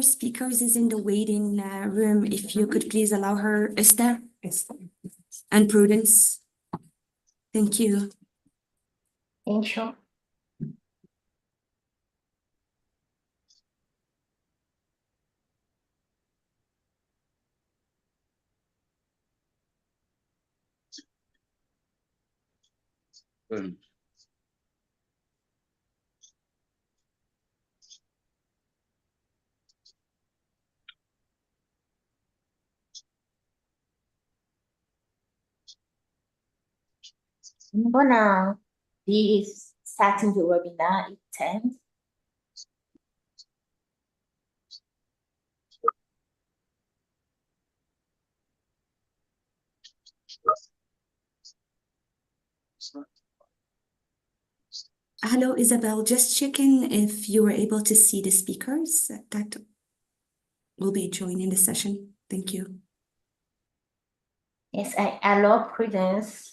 speakers is in the waiting room. If you could please allow her, Esther and Prudence. Thank you. Thank you. I'm gonna be starting the webinar at 10. Hello, Isabel. Just checking if you were able to see the speakers that will be joining the session. Thank you. Yes, I allow Prudence.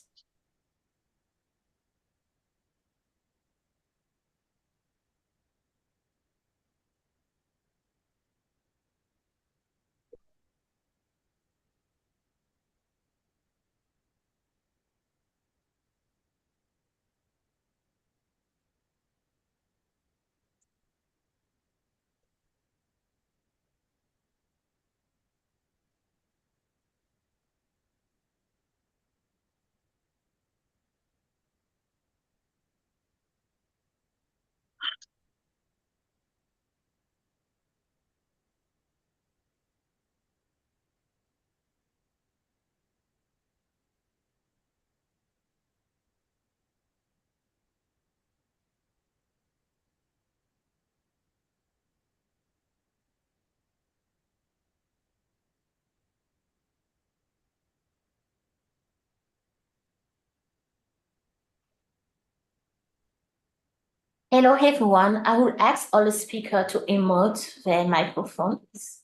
Hello, everyone. I will ask all the speakers to emote their microphones.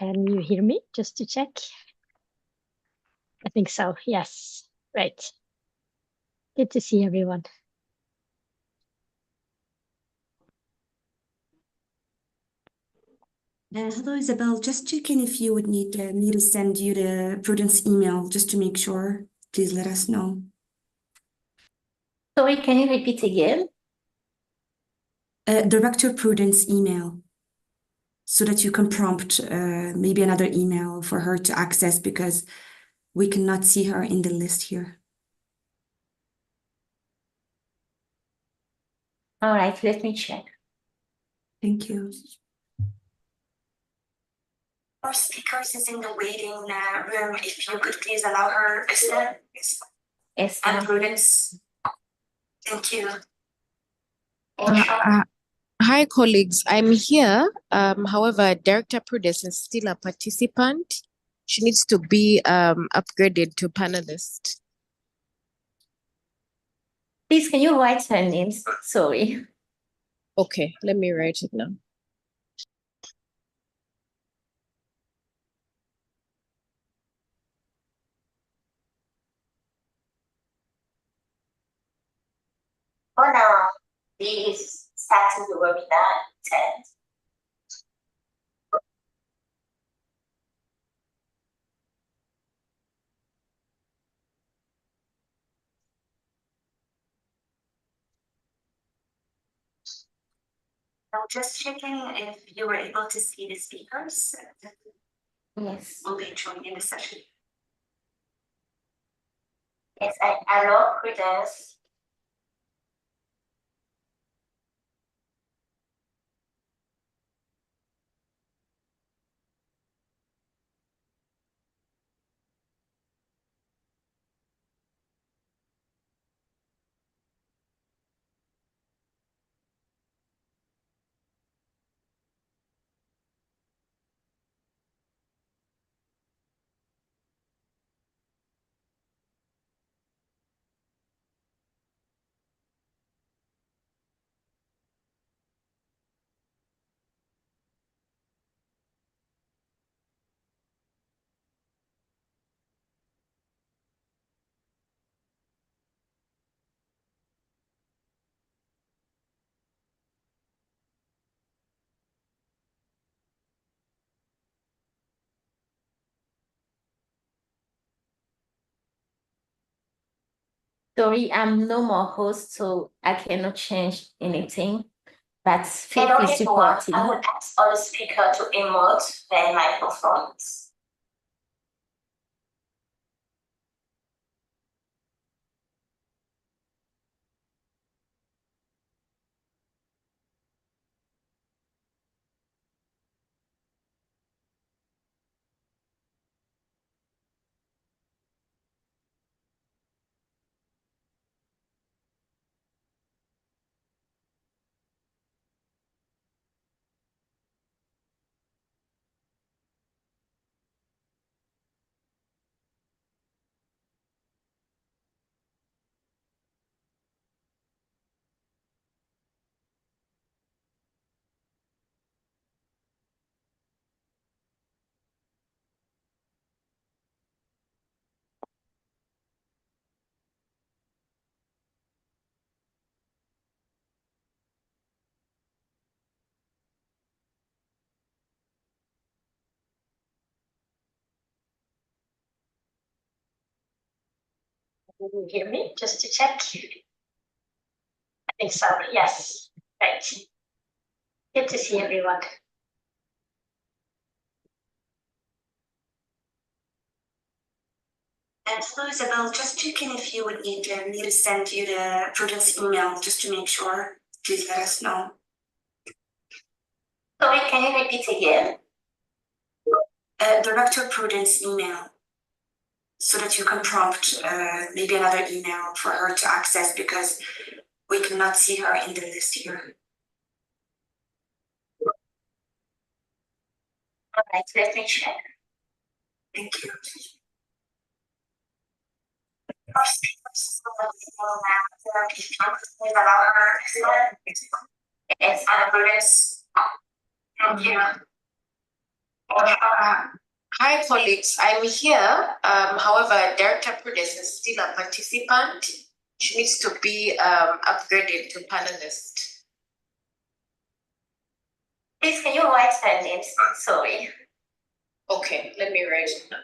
Can you hear me? Just to check. I think so. Yes. Right. Good to see everyone. Hello, Isabel. Just checking if you would need me to send you the Prudence email just to make sure. Please let us know. Sorry, can you repeat again? Director Prudence email so that you can prompt maybe another email for her to access because we cannot see her in the list here. All right, let me check. Thank you. Our speakers is in the waiting room. If you could please allow her, Esther and Prudence. Thank you. Hi, colleagues. I'm here. However, Director Prudence is still a participant. She needs to be upgraded to panelist. Please, can you write her name? Sorry. Okay, let me write it now. For now, this starting the webinar at 10. I'm just checking if you were able to see the speakers that Yes. will be joining the session. Yes, I allow Prudence. Sorry, I'm no more host, so I cannot change anything. But feel free to supporting. I would ask all the speaker to emote their microphones. Can you hear me? Just to check. I think so. Yes. Right. Good to see everyone. And hello, Isabel, just checking if you would need me to send you the Prudence email just to make sure. Please let us know. Sorry, can you repeat again? Director Prudence email so that you can prompt maybe another email for her to access because we cannot see her in the list here. All right, let me check. Thank you. It's Anna Prudence. Thank you. Hi, colleagues. I'm here. However, Director Prudence is still a participant. She needs to be upgraded to panelist. Please, can you write her name? Sorry. Okay, let me write it down.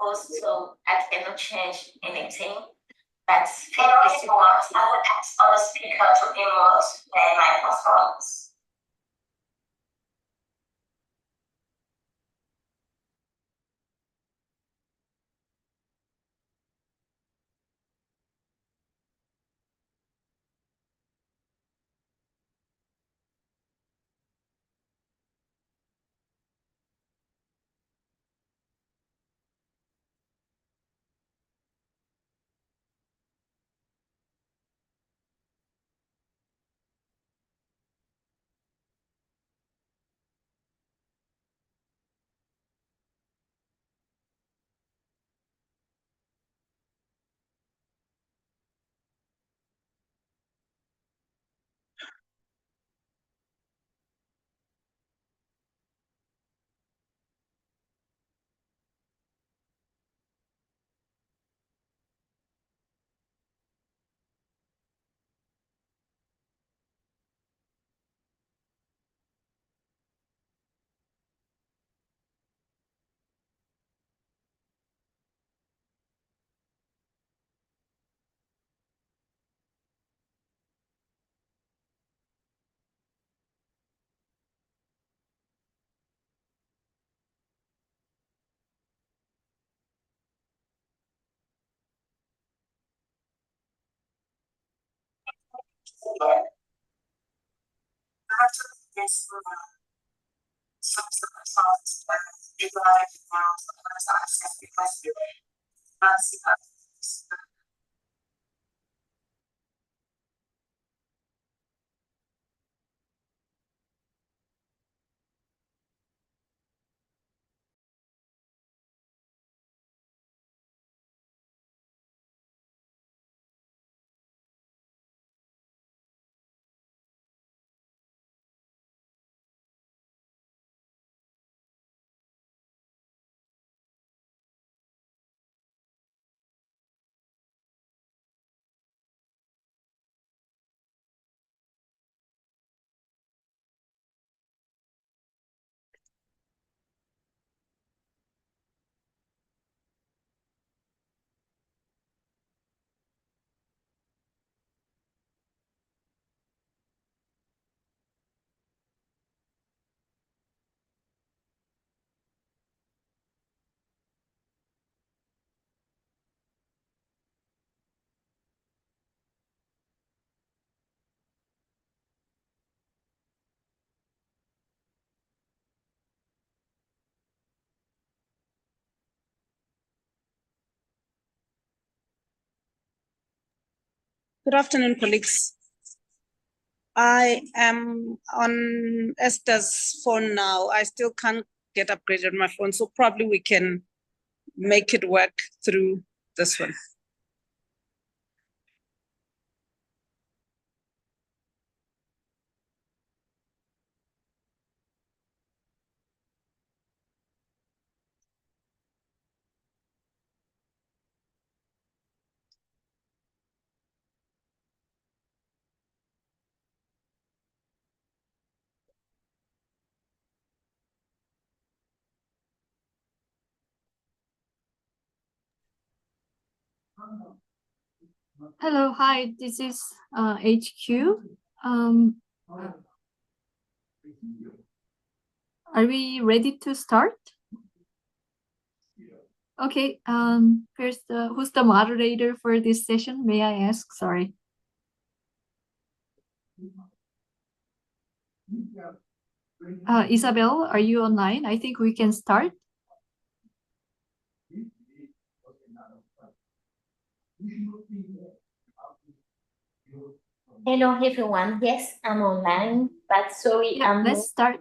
host, so I cannot change anything. But feel free to I would ask other speaker to emote their microphones. Yes, some songs, people are access because you not see us. Good afternoon, colleagues. I am on Esther's phone now. I still can't get upgraded on my phone, so probably we can make it work through this one. Hello, hi, this is HQ. Are we ready to start? Okay, first, who's the moderator for this session? May I ask? Sorry. Isabel, are you online? I think we can start. Hello, everyone. Yes, I'm online, but sorry, Yeah, let's start.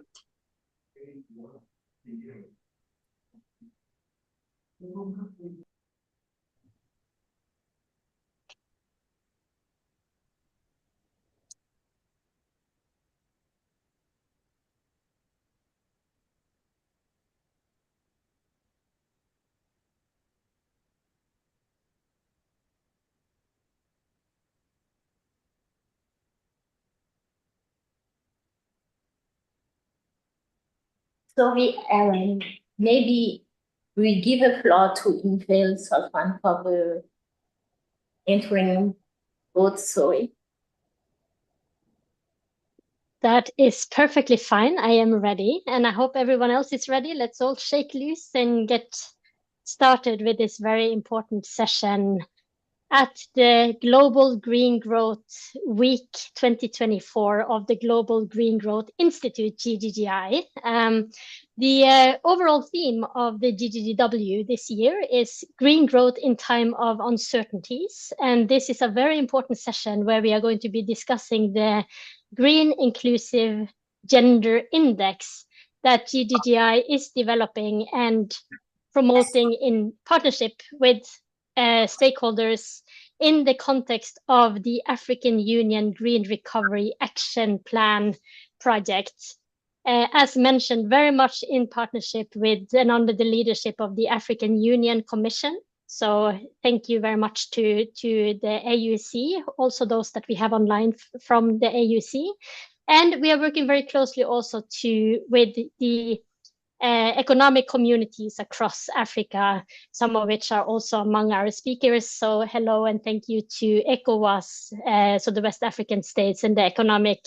sorry, Ellen. Maybe we give a floor to Ingvild Solfan for the entering vote. Sorry. That is perfectly fine. I am ready, and I hope everyone else is ready. Let's all shake loose and get started with this very important session at the Global Green Growth Week 2024 of the Global Green Growth Institute, GGGI. The overall theme of the GGGW this year is Green Growth in Time of Uncertainties. And this is a very important session where we are going to be discussing the Green Inclusive Gender Index that GGGI is developing and promoting in partnership with stakeholders in the context of the African Union Green Recovery Action Plan project. As mentioned, very much in partnership with and under the leadership of the African Union Commission. So thank you very much to the AUC, also those that we have online from the AUC. And we are working very closely also with the economic communities across Africa, some of which are also among our speakers. So hello and thank you to ECOWAS, so the West African states, and the economic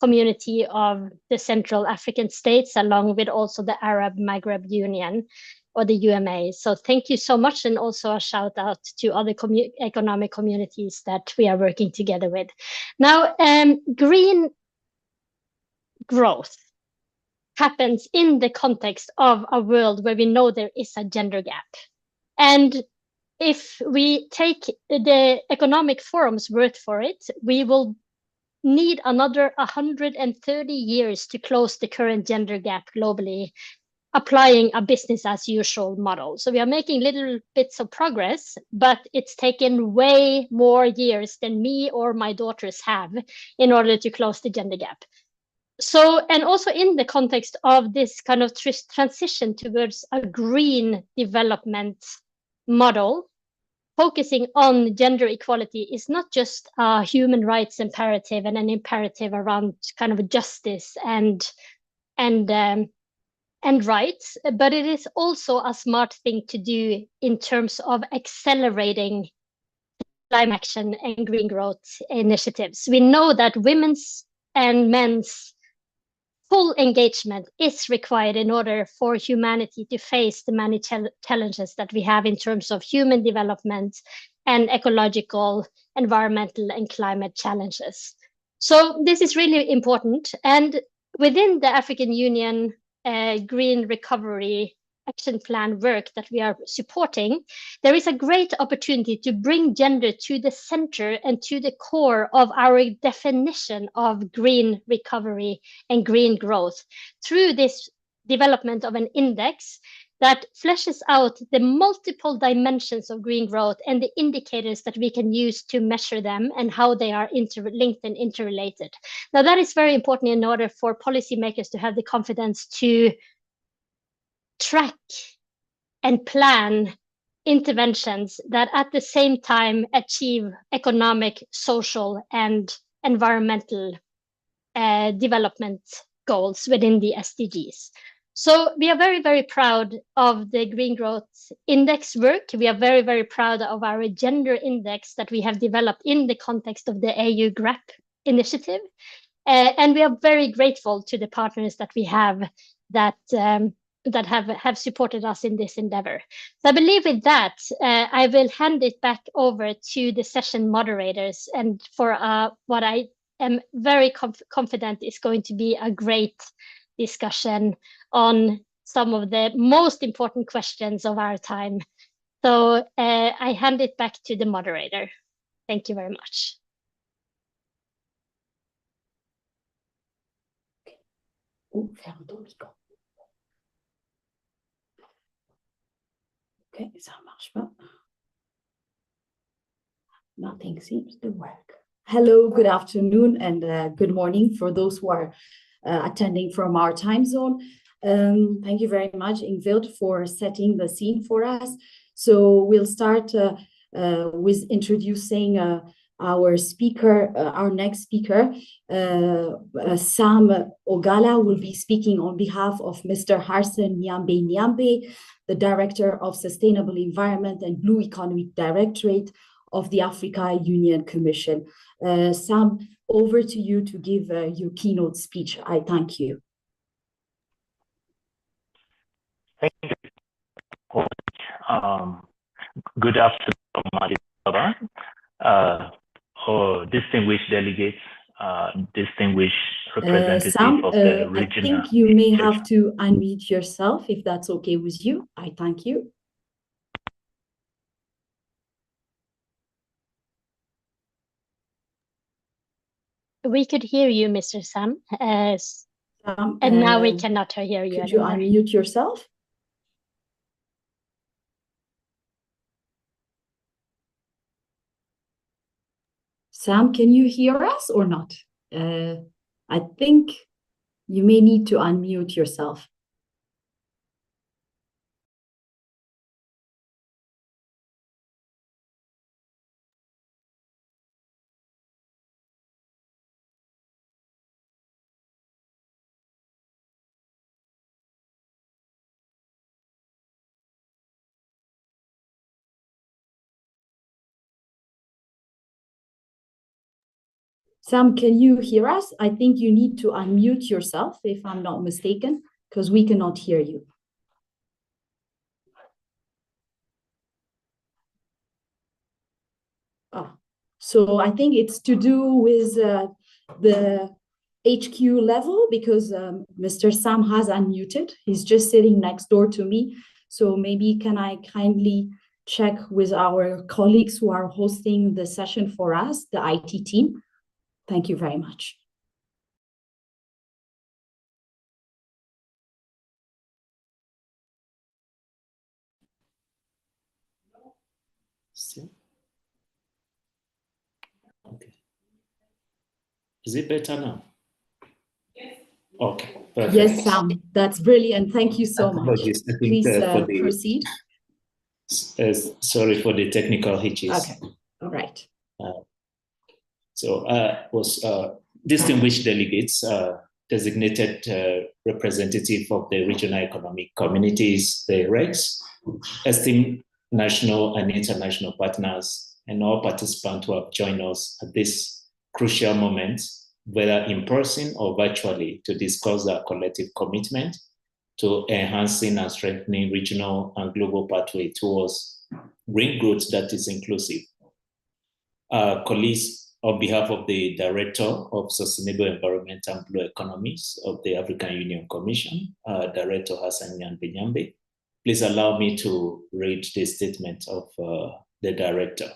community of the Central African states, along with also the Arab Maghreb Union, or the UMA. So thank you so much, and also a shout out to other economic communities that we are working together with. Now, green growth happens in the context of a world where we know there is a gender gap. And if we take the Economic Forum's word for it, we will need another 130 years to close the current gender gap globally, applying a business as usual model. So we are making little bits of progress, but it's taken way more years than me or my daughters have in order to close the gender gap. So, and also in the context of this kind of transition towards a green development model, focusing on gender equality is not just a human rights imperative and an imperative around kind of justice and rights, but it is also a smart thing to do in terms of accelerating climate action and green growth initiatives. We know that women's and men's full engagement is required in order for humanity to face the many challenges that we have in terms of human development and ecological, environmental, and climate challenges. So this is really important. And within the African Union Green Recovery Action Plan work that we are supporting, there is a great opportunity to bring gender to the center and to the core of our definition of green recovery and green growth through this development of an index that fleshes out the multiple dimensions of green growth and the indicators that we can use to measure them and how they are interlinked and interrelated. Now, that is very important in order for policymakers to have the confidence to track and plan interventions that at the same time achieve economic, social, and environmental development goals within the SDGs. So we are very, very proud of the Green Growth Index work. We are very, very proud of our gender index that we have developed in the context of the AU-GRAP initiative. And we are very grateful to the partners that we have that have supported us in this endeavor. So I believe with that, I will hand it back over to the session moderators, and for what I am very confident is going to be a great discussion on some of the most important questions of our time. So I hand it back to the moderator. Thank you very much. Okay, ça marche pas. Nothing seems to work. Hello, good afternoon, and good morning for those who are attending from our time zone. Thank you very much, Ingvild, for setting the scene for us. So we'll start with introducing our speaker, our next speaker, Sam Ogala, will be speaking on behalf of Mr. Harrison Nyambe Nyambe, the Director of Sustainable Environment and Blue Economic Directorate of the Africa Union Commission. Sam, over to you to give your keynote speech. I thank you. Thank you. Good afternoon, distinguished delegates, distinguished representatives Sam, of the regional. I think you may have to unmute yourself if that's okay with you. I thank you. We could hear you, Mr. Sam, Sam, and now we cannot hear you could you anymore. unmute yourself? Sam, can you hear us or not? I think you may need to unmute yourself. Sam, can you hear us? I think you need to unmute yourself, if I'm not mistaken, because we cannot hear you. So I think it's to do with the HQ level, because Mr. Sam has unmuted. He's just sitting next door to me. So maybe can I kindly check with our colleagues who are hosting the session for us, the IT team? Thank you very much. Okay. Is it better now? Yes. Okay. Perfect. Yes, Sam, that's brilliant. Thank you so much. Apologies, I think, Please for the, proceed. Sorry for the technical hitches. Okay. All right. Distinguished delegates, designated representative of the regional economic communities, the RECs, esteemed national and international partners, and all participants who have joined us at this crucial moment, whether in person or virtually, to discuss our collective commitment to enhancing and strengthening regional and global pathway towards green growth that is inclusive. Colleagues, on behalf of the Director of Sustainable Environment and Blue Economies of the African Union Commission, Director Hassan Nyambe Nyambe, please allow me to read the statement of the Director.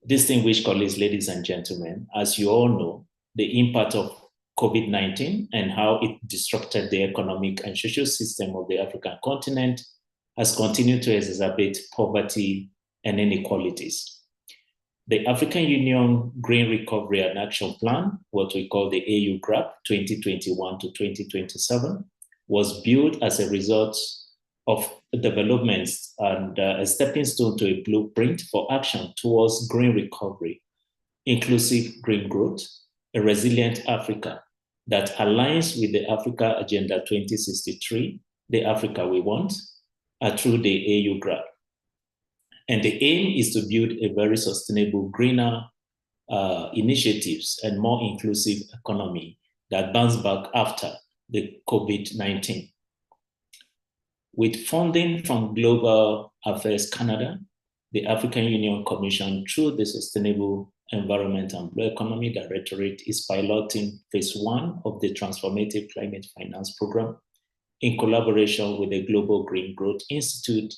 Distinguished colleagues, ladies and gentlemen, as you all know, the impact of COVID-19 and how it disrupted the economic and social system of the African continent has continued to exacerbate poverty and inequalities. The African Union Green Recovery and Action Plan, what we call the AU-GRAP 2021 to 2027, was built as a result of developments and a stepping stone to a blueprint for action towards green recovery, inclusive green growth, a resilient Africa that aligns with the Africa Agenda 2063, the Africa we want, through the AU-GRAP. And the aim is to build a very sustainable, greener initiatives and more inclusive economy that bounce back after the COVID-19. With funding from Global Affairs Canada, the African Union Commission, through the Sustainable Environment and Blue Economy Directorate, is piloting phase 1 of the Transformative Climate Finance Program in collaboration with the Global Green Growth Institute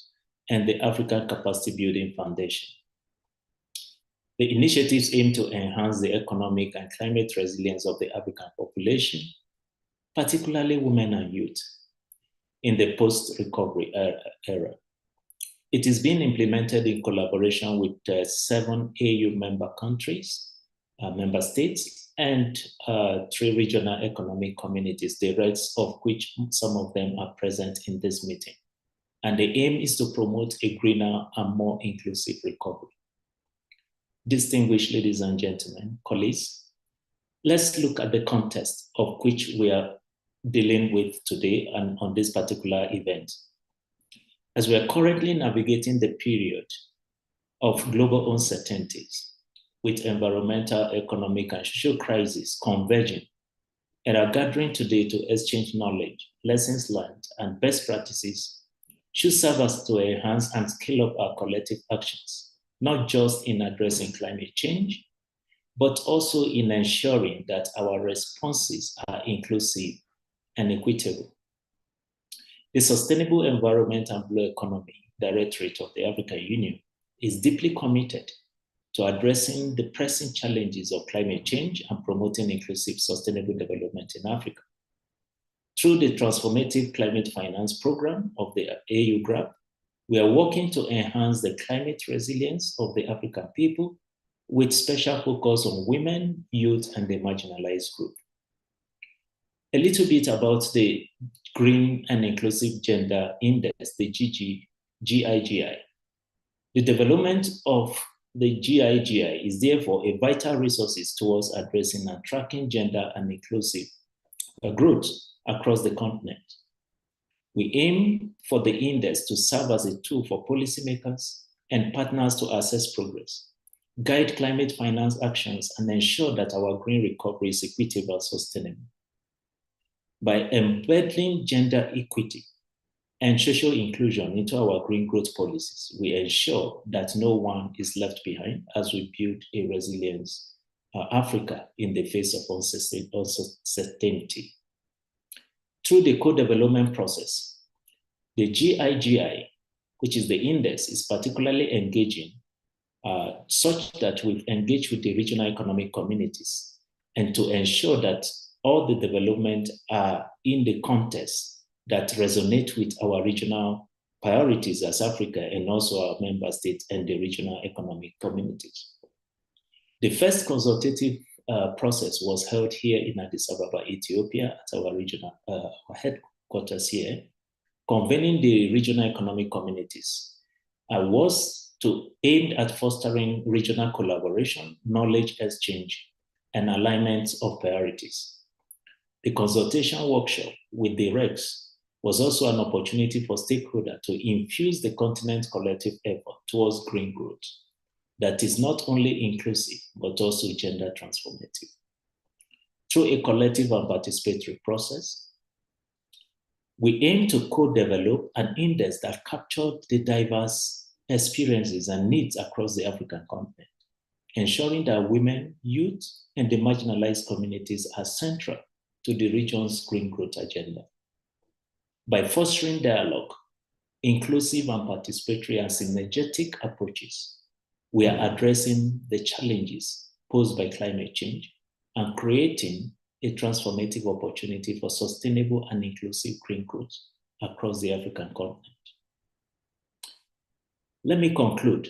and the African Capacity Building Foundation. The initiatives aim to enhance the economic and climate resilience of the African population, particularly women and youth, in the post-recovery era. It is being implemented in collaboration with 7 AU member countries, member states, and 3 regional economic communities, the rest of which some of them are present in this meeting. And the aim is to promote a greener and more inclusive recovery. distinguished ladies and gentlemen, colleagues, let's look at the context of which we are dealing with today and on this particular event. As we are currently navigating the period of global uncertainties with environmental, economic, and social crises converging and are gathering today to exchange knowledge, lessons learned, and best practices should serve us to enhance and scale up our collective actions, not just in addressing climate change, but also in ensuring that our responses are inclusive and equitable. The Sustainable Environment and Blue Economy Directorate of the African Union is deeply committed to addressing the pressing challenges of climate change and promoting inclusive sustainable development in Africa. Through the transformative climate finance program of the AU-GRAP, we are working to enhance the climate resilience of the African people with special focus on women, youth, and the marginalized group. A little bit about the Green and Inclusive Gender Index, the GIGI. The development of the GIGI is therefore a vital resource towards addressing and tracking gender and inclusive growth across the continent. We aim for the index to serve as a tool for policymakers and partners to assess progress, guide climate finance actions, and ensure that our green recovery is equitable and sustainable. By embedding gender equity and social inclusion into our green growth policies, we ensure that no one is left behind as we build a resilient Africa in the face of uncertainty. Through the co-development process, the GIGI, which is the index, is particularly engaging such that we engage with the regional economic communities and to ensure that all the development are in the context that resonate with our regional priorities as Africa and also our member states and the regional economic communities. The first consultative process was held here in Addis Ababa, Ethiopia, at our regional headquarters here, convening the regional economic communities. Was to aim at fostering regional collaboration, knowledge exchange, and alignment of priorities. The consultation workshop with the REX was also an opportunity for stakeholders to infuse the continent's collective effort towards green growth that is not only inclusive, but also gender transformative. Through a collective and participatory process, we aim to co-develop an index that captured the diverse experiences and needs across the African continent, ensuring that women, youth, and the marginalized communities are central to the region's green growth agenda. By fostering dialogue, inclusive and participatory and synergetic approaches, we are addressing the challenges posed by climate change and creating a transformative opportunity for sustainable and inclusive green growth across the African continent. Let me conclude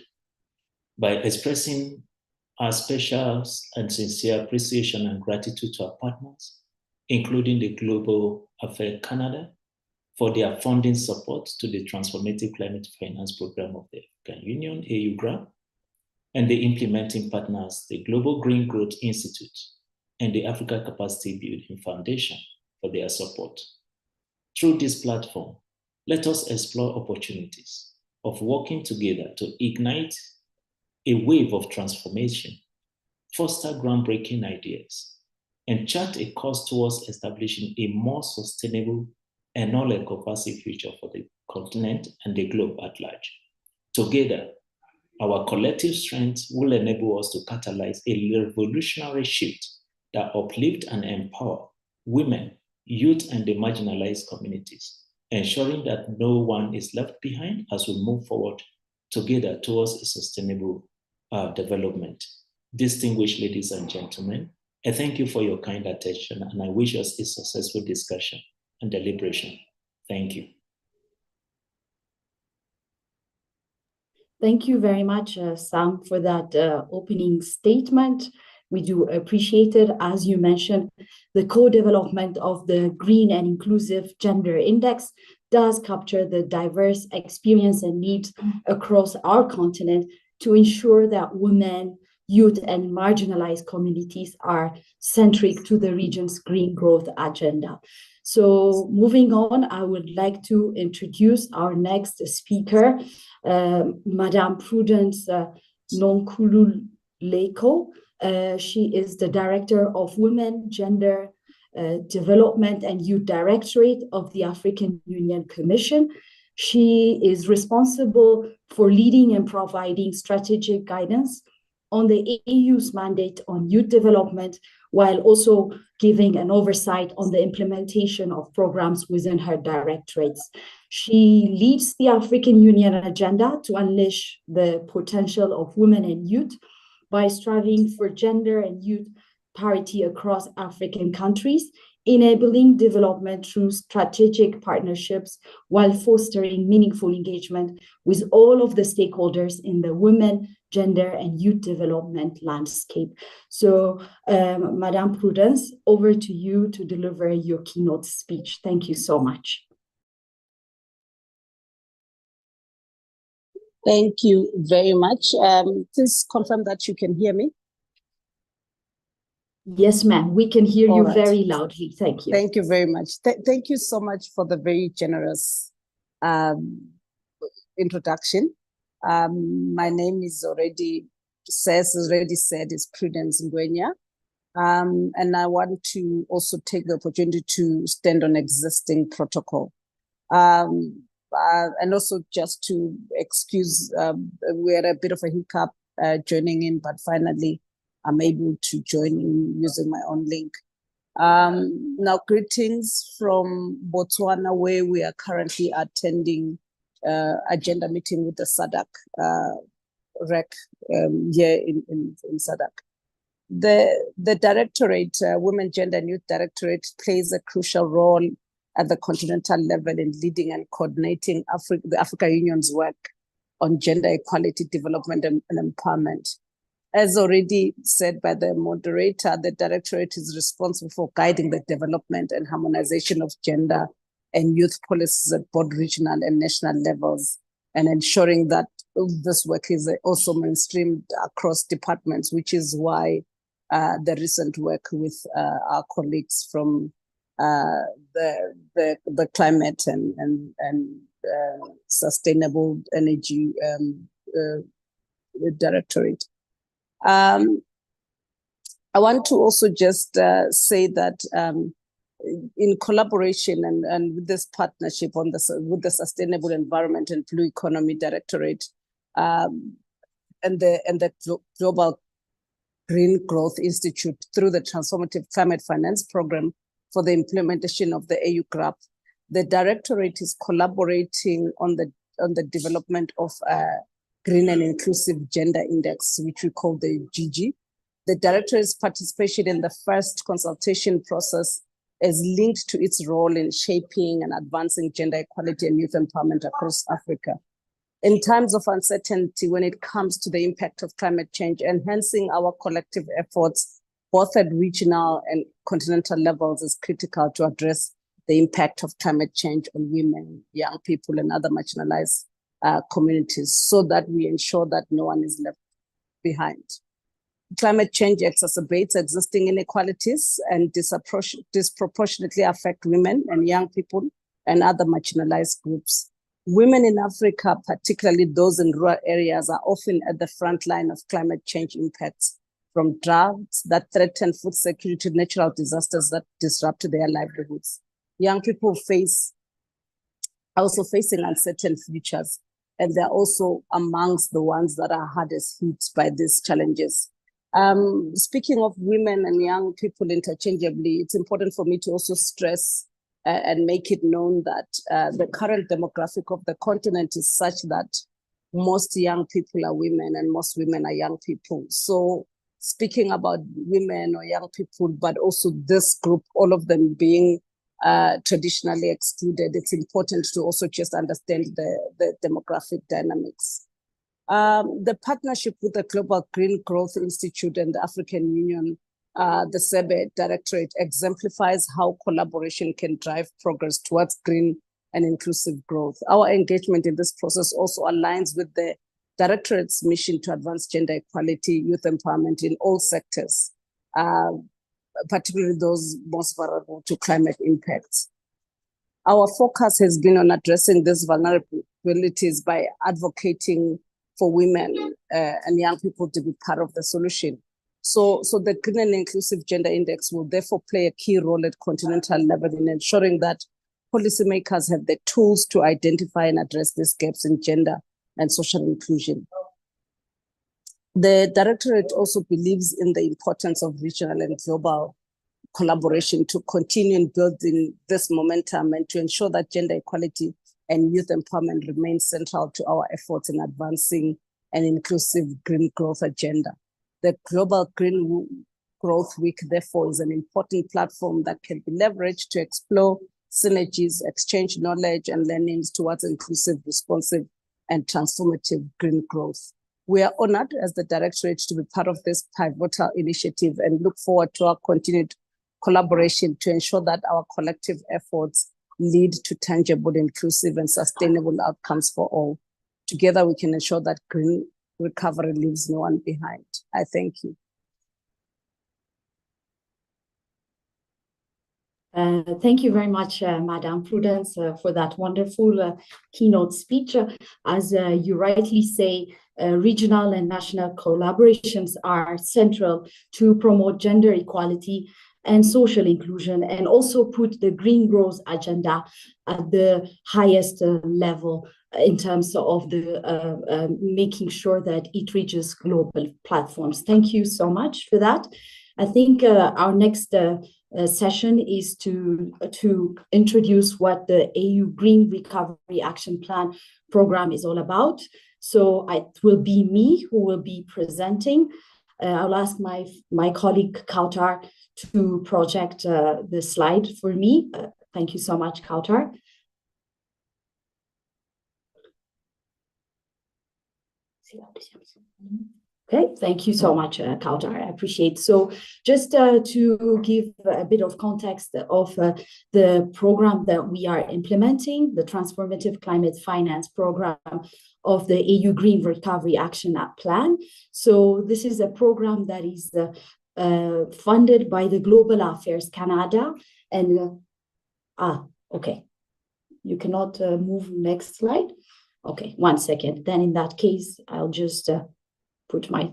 by expressing our special and sincere appreciation and gratitude to our partners, including the Global Affairs Canada, for their funding support to the Transformative Climate Finance Program of the African Union, AU-GRAP, and the implementing partners, the Global Green Growth Institute and the Africa Capacity Building Foundation, for their support. Through this platform, let us explore opportunities of working together to ignite a wave of transformation, foster groundbreaking ideas, and chart a course towards establishing a more sustainable and all-encompassing future for the continent and the globe at large. Together, our collective strength will enable us to catalyze a revolutionary shift that uplift and empower women, youth, and the marginalized communities, ensuring that no one is left behind as we move forward together towards a sustainable development. Distinguished ladies and gentlemen, I thank you for your kind attention, and I wish us a successful discussion and deliberation. Thank you. Thank you very much, Sam, for that opening statement. We do appreciate it. As you mentioned, the co-development of the Green and Inclusive Gender Index does capture the diverse experience and needs across our continent to ensure that women, youth, and marginalized communities are centric to the region's green growth agenda. So moving on, I would like to introduce our next speaker, Madame Prudence Nonkululeko. She is the Director of Women, Gender, Development and Youth Directorate of the African Union Commission. She is responsible for leading and providing strategic guidance on the AU's mandate on youth development, while also giving an oversight on the implementation of programs within her directorates. She leads the African Union agenda to unleash the potential of women and youth by striving for gender and youth parity across African countries, enabling development through strategic partnerships while fostering meaningful engagement with all of the stakeholders in the women, gender, and youth development landscape. So, Madame Prudence, over to you to deliver your keynote speech. Thank you so much. Thank you very much. Please confirm that you can hear me. Yes, ma'am. We can hear you right. very loudly. Thank you. Thank you very much. Thank you so much for the very generous introduction. My name is already said, is Prudence Ngwenya. And I want to also take the opportunity to stand on existing protocol. And also just to excuse, we had a bit of a hiccup joining in, but finally I'm able to join in using my own link. Now, greetings from Botswana, where we are currently attending agenda meeting with the SADC REC here in SADC. The Directorate, Women, Gender and Youth Directorate, plays a crucial role at the continental level in leading and coordinating the African Union's work on gender equality, development and empowerment. As already said by the moderator, the Directorate is responsible for guiding the development and harmonization of gender and youth policies at both regional and national levels, and ensuring that this work is also mainstreamed across departments, which is why the recent work with our colleagues from the climate and sustainable energy Directorate. I want to also just say that in collaboration and with this partnership on with the Sustainable Environment and Blue Economy Directorate and the Global Green Growth Institute through the Transformative Climate Finance Program for the implementation of the AU-GRAP, the Directorate is collaborating on the development of Green and Inclusive Gender Index, which we call the GG. The Directorate's participation in the first consultation process is linked to its role in shaping and advancing gender equality and youth empowerment across Africa. In times of uncertainty when it comes to the impact of climate change, enhancing our collective efforts, both at regional and continental levels, is critical to address the impact of climate change on women, young people, and other marginalized communities, so that we ensure that no one is left behind. Climate change exacerbates existing inequalities and disproportionately affect women and young people and other marginalized groups. Women in Africa, particularly those in rural areas, are often at the front line of climate change impacts, from droughts that threaten food security to natural disasters that disrupt their livelihoods. Young people are also facing uncertain futures, and they're also amongst the ones that are hardest hit by these challenges. Speaking of women and young people interchangeably, it's important for me to also stress and make it known that the current demographic of the continent is such that most young people are women and most women are young people. So speaking about women or young people, but also this group, all of them being traditionally excluded, it's important to also just understand the demographic dynamics. The partnership with the Global Green Growth Institute and the African Union, the SEBE Directorate, exemplifies how collaboration can drive progress towards green and inclusive growth. Our engagement in this process also aligns with the Directorate's mission to advance gender equality, youth empowerment in all sectors, particularly those most vulnerable to climate impacts. Our focus has been on addressing these vulnerabilities by advocating for women and young people to be part of the solution. So the Green and Inclusive Gender Index will therefore play a key role at continental level in ensuring that policymakers have the tools to identify and address these gaps in gender and social inclusion. The Directorate also believes in the importance of regional and global collaboration to continue in building this momentum and to ensure that gender equality and youth empowerment remain central to our efforts in advancing an inclusive green growth agenda. The Global Green Growth Week, therefore, is an important platform that can be leveraged to explore synergies, exchange knowledge and learnings towards inclusive, responsive, and transformative green growth. We are honored as the Directorate to be part of this pivotal initiative and look forward to our continued collaboration to ensure that our collective efforts lead to tangible, inclusive, and sustainable outcomes for all. Together, we can ensure that green recovery leaves no one behind. I thank you. Thank you very much, Madam Prudence, for that wonderful keynote speech. As you rightly say, regional and national collaborations are central to promote gender equality and social inclusion, and also put the green growth agenda at the highest level in terms of the making sure that it reaches global platforms. Thank you so much for that. I think our next session is to introduce what the AU Green Recovery Action Plan program is all about. So it will be me who will be presenting. I'll ask my colleague Kautar to project the slide for me. Thank you so much, Kautar. Okay, thank you so much, Kautar. I appreciate. So just to give a bit of context of the program that we are implementing, the Transformative Climate Finance Program of the AU Green Recovery Action Plan. So this is a program that is funded by the Global Affairs Canada. And, okay, you cannot move next slide. Okay, 1 second. Then in that case, I'll just put my,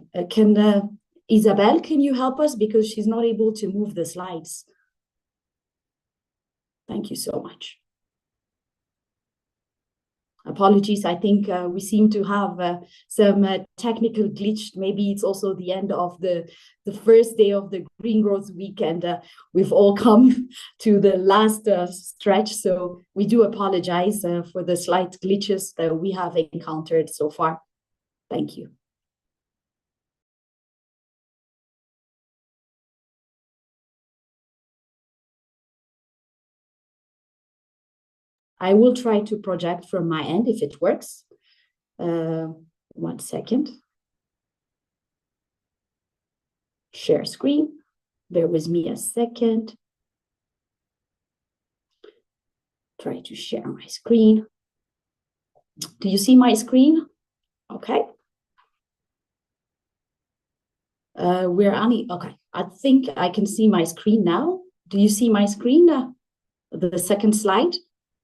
Isabel, can you help us? Because she's not able to move the slides. Thank you so much. Apologies, I think we seem to have some technical glitch. Maybe it's also the end of the first day of the Green Growth Week, and we've all come to the last stretch. So we do apologize for the slight glitches that we have encountered so far. Thank you. I will try to project from my end if it works. 1 second. Share screen. Bear with me a second. Try to share my screen. Do you see my screen? Okay. Okay. I think I can see my screen now. Do you see my screen? The second slide?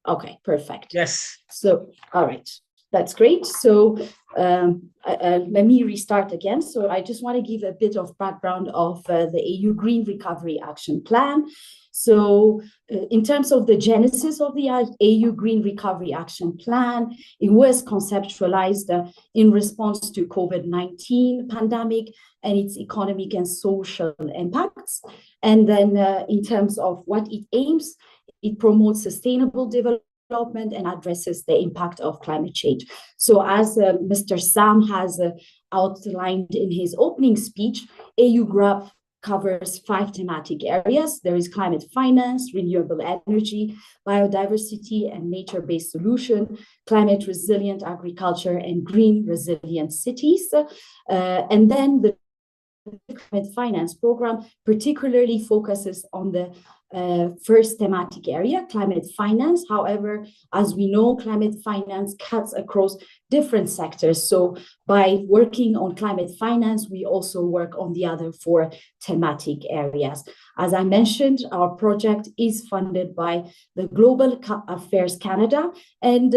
Okay, perfect. Yes. So, all right, that's great. So let me restart again. So I just want to give a bit of background of the AU Green Recovery Action Plan. So in terms of the genesis of the AU Green Recovery Action Plan, it was conceptualized in response to COVID-19 pandemic and its economic and social impacts. And then in terms of what it aims, it promotes sustainable development and addresses the impact of climate change. So as Mr. Sam has outlined in his opening speech, AU-GRAP covers 5 thematic areas. There is climate finance, renewable energy, biodiversity and nature-based solution, climate resilient agriculture, and green resilient cities. And then the climate finance program particularly focuses on the first thematic area, climate finance. However, as we know, climate finance cuts across different sectors. So by working on climate finance, we also work on the other 4 thematic areas. As I mentioned, our project is funded by the Global Affairs Canada, and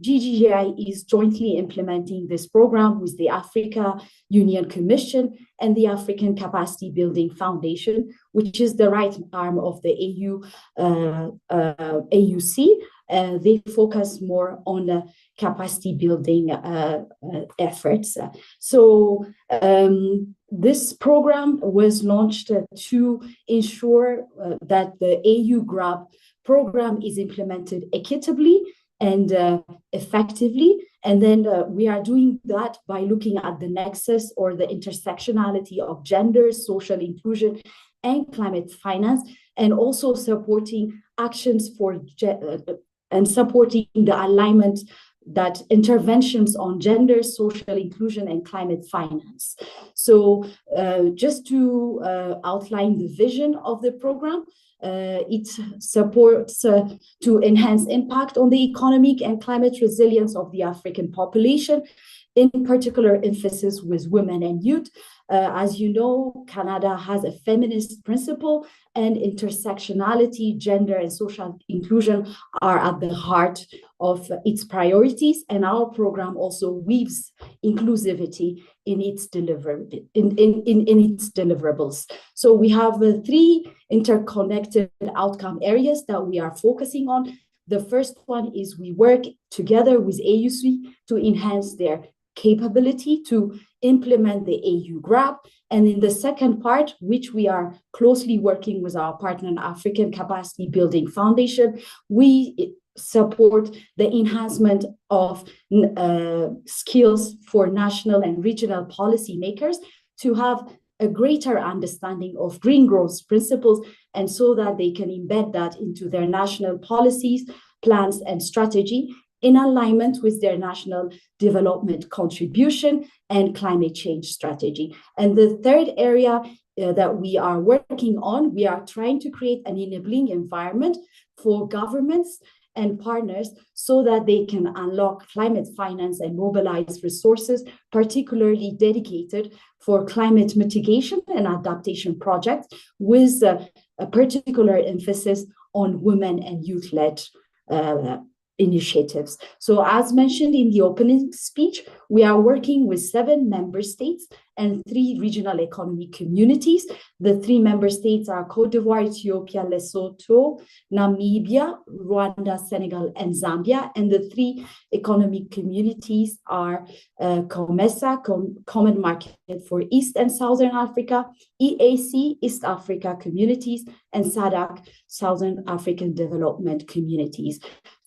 GGGI is jointly implementing this program with the Africa Union Commission and the African Capacity Building Foundation, which is the right arm of the AUC. They focus more on capacity building efforts. So this program was launched to ensure that the AU-GRAP program is implemented equitably and effectively. And then we are doing that by looking at the nexus or the intersectionality of gender, social inclusion, and climate finance, and also supporting actions for and supporting the alignment that interventions on gender, social inclusion, and climate finance. So just to outline the vision of the program, it supports to enhance impact on the economic and climate resilience of the African population, in particular emphasis with women and youth. As you know, Canada has a feminist principle, and intersectionality, gender, and social inclusion are at the heart of its priorities. And our program also weaves inclusivity in its deliverables. So we have 3 interconnected outcome areas that we are focusing on. The first one is we work together with AUC to enhance their capability to implement the AU-GRAP. And in the second part, which we are closely working with our partner in African Capacity Building Foundation, we support the enhancement of skills for national and regional policymakers to have a greater understanding of green growth principles, and so that they can embed that into their national policies, plans, and strategy in alignment with their national development contribution and climate change strategy. And the third area that we are working on, we are trying to create an enabling environment for governments and partners so that they can unlock climate finance and mobilize resources, particularly dedicated for climate mitigation and adaptation projects, with a particular emphasis on women and youth-led initiatives. So as mentioned in the opening speech, we are working with 7 member states and 3 regional economic communities. The 3 member states are Côte d'Ivoire, Ethiopia, Lesotho, Namibia, Rwanda, Senegal, and Zambia. And the 3 economic communities are COMESA, Common Market for East and Southern Africa, EAC, East Africa Communities, and SADC, Southern African Development Communities.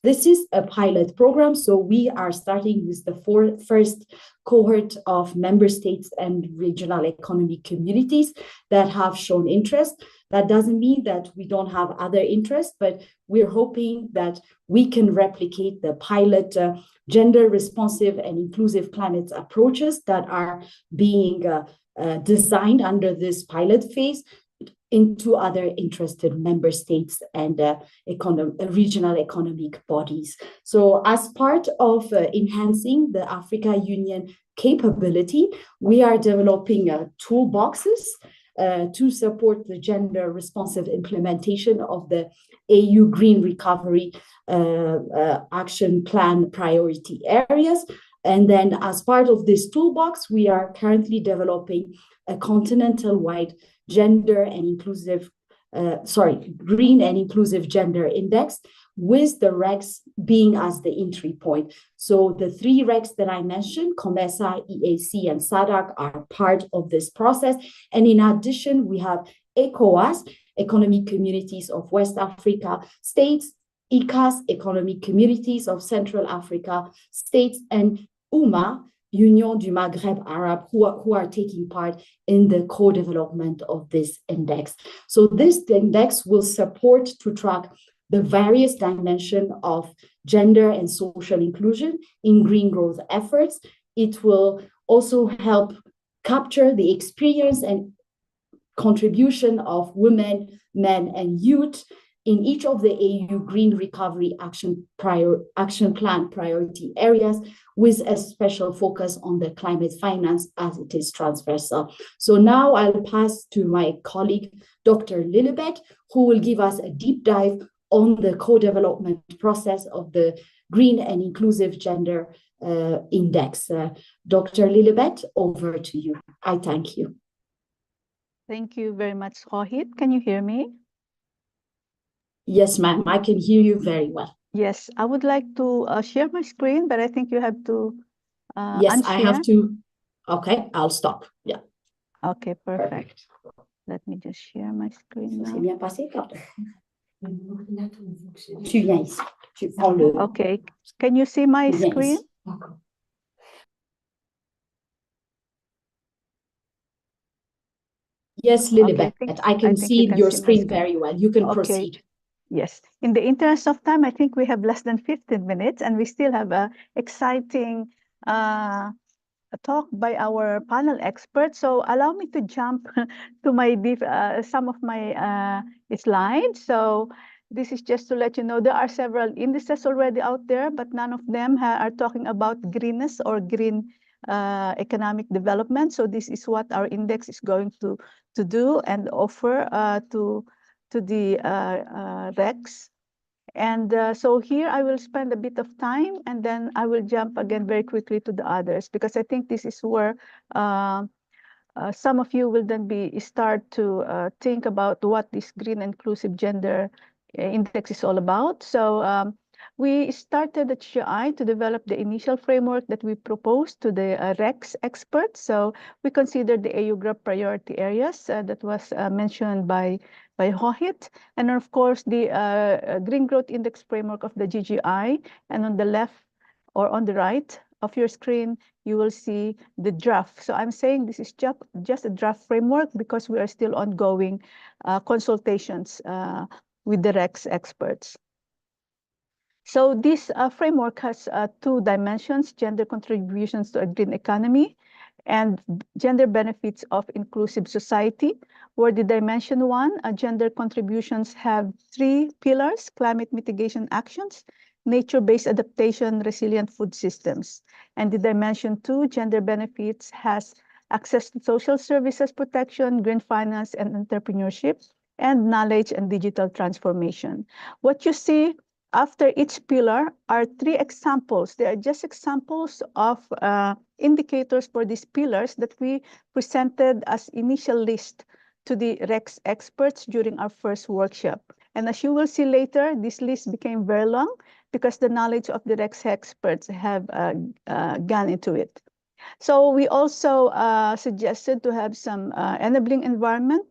This is a pilot program, so we are starting with the first cohort of member states and regional economic communities that have shown interest. That doesn't mean that we don't have other interests, but we're hoping that we can replicate the pilot gender responsive and inclusive climate approaches that are being designed under this pilot phase into other interested member states and regional economic bodies. So as part of enhancing the Africa Union capability, we are developing toolboxes to support the gender responsive implementation of the AU Green Recovery Action Plan priority areas. And then as part of this toolbox, we are currently developing a continental-wide gender and inclusive, green and inclusive gender index, with the regs being as the entry point. So the 3 regs that I mentioned, COMESA, EAC, and SADC, are part of this process. And in addition, we have ECOWAS, Economic Communities of West Africa States, ECAS, Economic Communities of Central Africa States, and UMA, Union du Maghreb Arab, who are taking part in the co-development of this index. So this index will support to track the various dimensions of gender and social inclusion in green growth efforts. It will also help capture the experience and contribution of women, men, and youth in each of the AU Green Recovery Action Plan priority areas, with a special focus on the climate finance as it is transversal. So now I'll pass to my colleague, Dr. Lilibet, who will give us a deep dive on the co-development process of the Green and Inclusive Gender Index. Dr. Lilibet, over to you. I thank you. Thank you very much, Rohit. Can you hear me? Yes, ma'am, I can hear you very well. Yes, I would like to share my screen, but I think you have to yes, unshare. I have to. Okay, I'll stop. Yeah. Okay, perfect. Let me just share my screen now. C'est bien passé, Carter. Tu viens ici. Tu prends le. Okay, can you see my screen? Yes, Lilibet, I can see your screen very well. You can proceed. Yes. In the interest of time, I think we have less than 15 minutes and we still have a exciting talk by our panel experts. So allow me to jump to my some of my slides. So this is just to let you know there are several indices already out there, but none of them are talking about greenness or green economic development. So this is what our index is going to do and offer to the RECs. And so here I will spend a bit of time and then I will jump again very quickly to the others, because I think this is where some of you will then start to think about what this green inclusive gender index is all about. So we started at GI to develop the initial framework that we proposed to the RECs experts. So we considered the AU-GRAP priority areas that was mentioned by Rohit, and of course the Green Growth Index framework of the GGI. And on the left or on the right of your screen, you will see the draft. So I'm saying this is just a draft framework because we are still ongoing consultations with the RECs experts. So this framework has two dimensions: gender contributions to a green economy and gender benefits of inclusive society, where the dimension one, gender contributions, have three pillars: climate mitigation actions, nature-based adaptation, resilient food systems. And the dimension two, gender benefits, has access to social services protection, green finance and entrepreneurship, and knowledge and digital transformation. What you see after each pillar are three examples. They are just examples of indicators for these pillars that we presented as initial list to the RECs experts during our first workshop. And as you will see later, this list became very long because the knowledge of the RECs experts have gone into it. So we also suggested to have some enabling environment.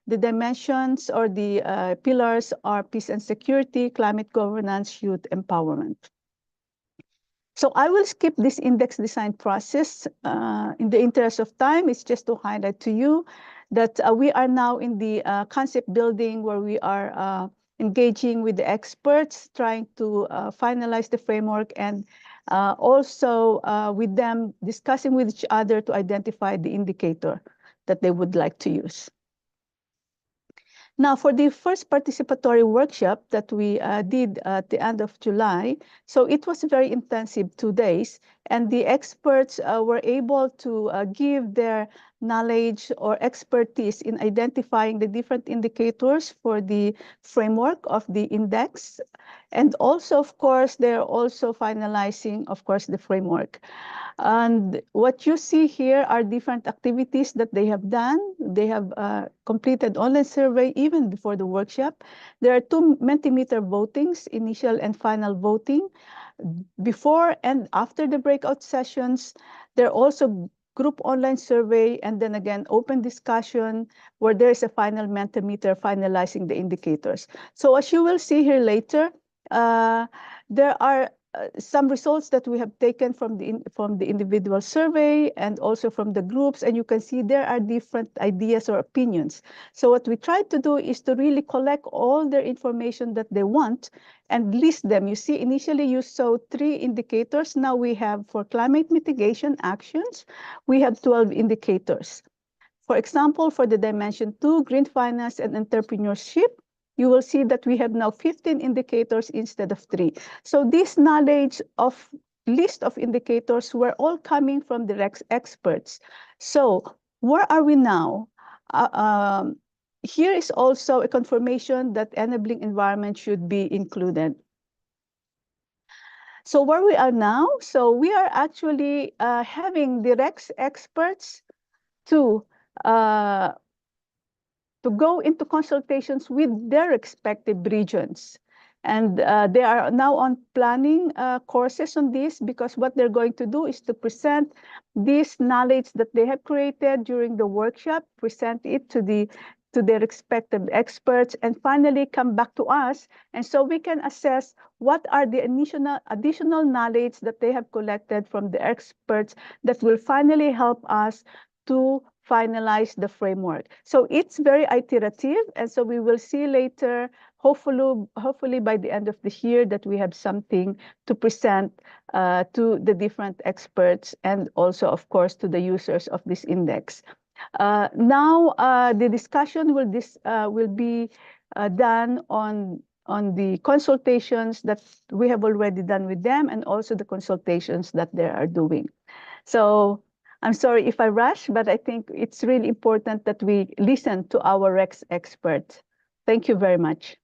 The dimensions or the pillars are peace and security, climate governance, youth empowerment. So I will skip this index design process. In the interest of time, it's just to highlight to you that we are now in the concept building, where we are engaging with the experts, trying to finalize the framework, and also with them discussing with each other to identify the indicator that they would like to use. Now, for the first participatory workshop that we did at the end of July, so it was very intensive, 2 days, and the experts were able to give their knowledge or expertise in identifying the different indicators for the framework of the index. And also, of course, they're also finalizing, of course, the framework. And what you see here are different activities that they have done. They have completed online survey even before the workshop. There are 2 Mentimeter votings, initial and final voting. Before and after the breakout sessions, there are also group online survey, and then again, open discussion, where there is a final Mentimeter finalizing the indicators. So as you will see here later, there are some results that we have taken from the individual survey and also from the groups, and you can see there are different ideas or opinions. So what we try to do is to really collect all their information that they want and list them. You see, initially you saw 3 indicators. Now we have, for climate mitigation actions, we have 12 indicators. For example, for the dimension 2, green finance and entrepreneurship, you will see that we have now 15 indicators instead of 3. So this knowledge of list of indicators were all coming from the experts. So where are we now? Here is also a confirmation that enabling environment should be included. So where we are now, so we are actually having the experts to go into consultations with their respective regions. And they are now on planning courses on this, because what they're going to do is to present this knowledge that they have created during the workshop, present it to their respective experts, and finally come back to us. And so we can assess what are the additional knowledge that they have collected from the experts that will finally help us to finalize the framework. So it's very iterative, and so we will see later, hopefully by the end of the year, that we have something to present to the different experts and also, of course, to the users of this index. Now, the discussion will be done on the consultations that we have already done with them, and also the consultations that they are doing. So I'm sorry if I rush, but I think it's really important that we listen to our Rex expert. Thank you very much.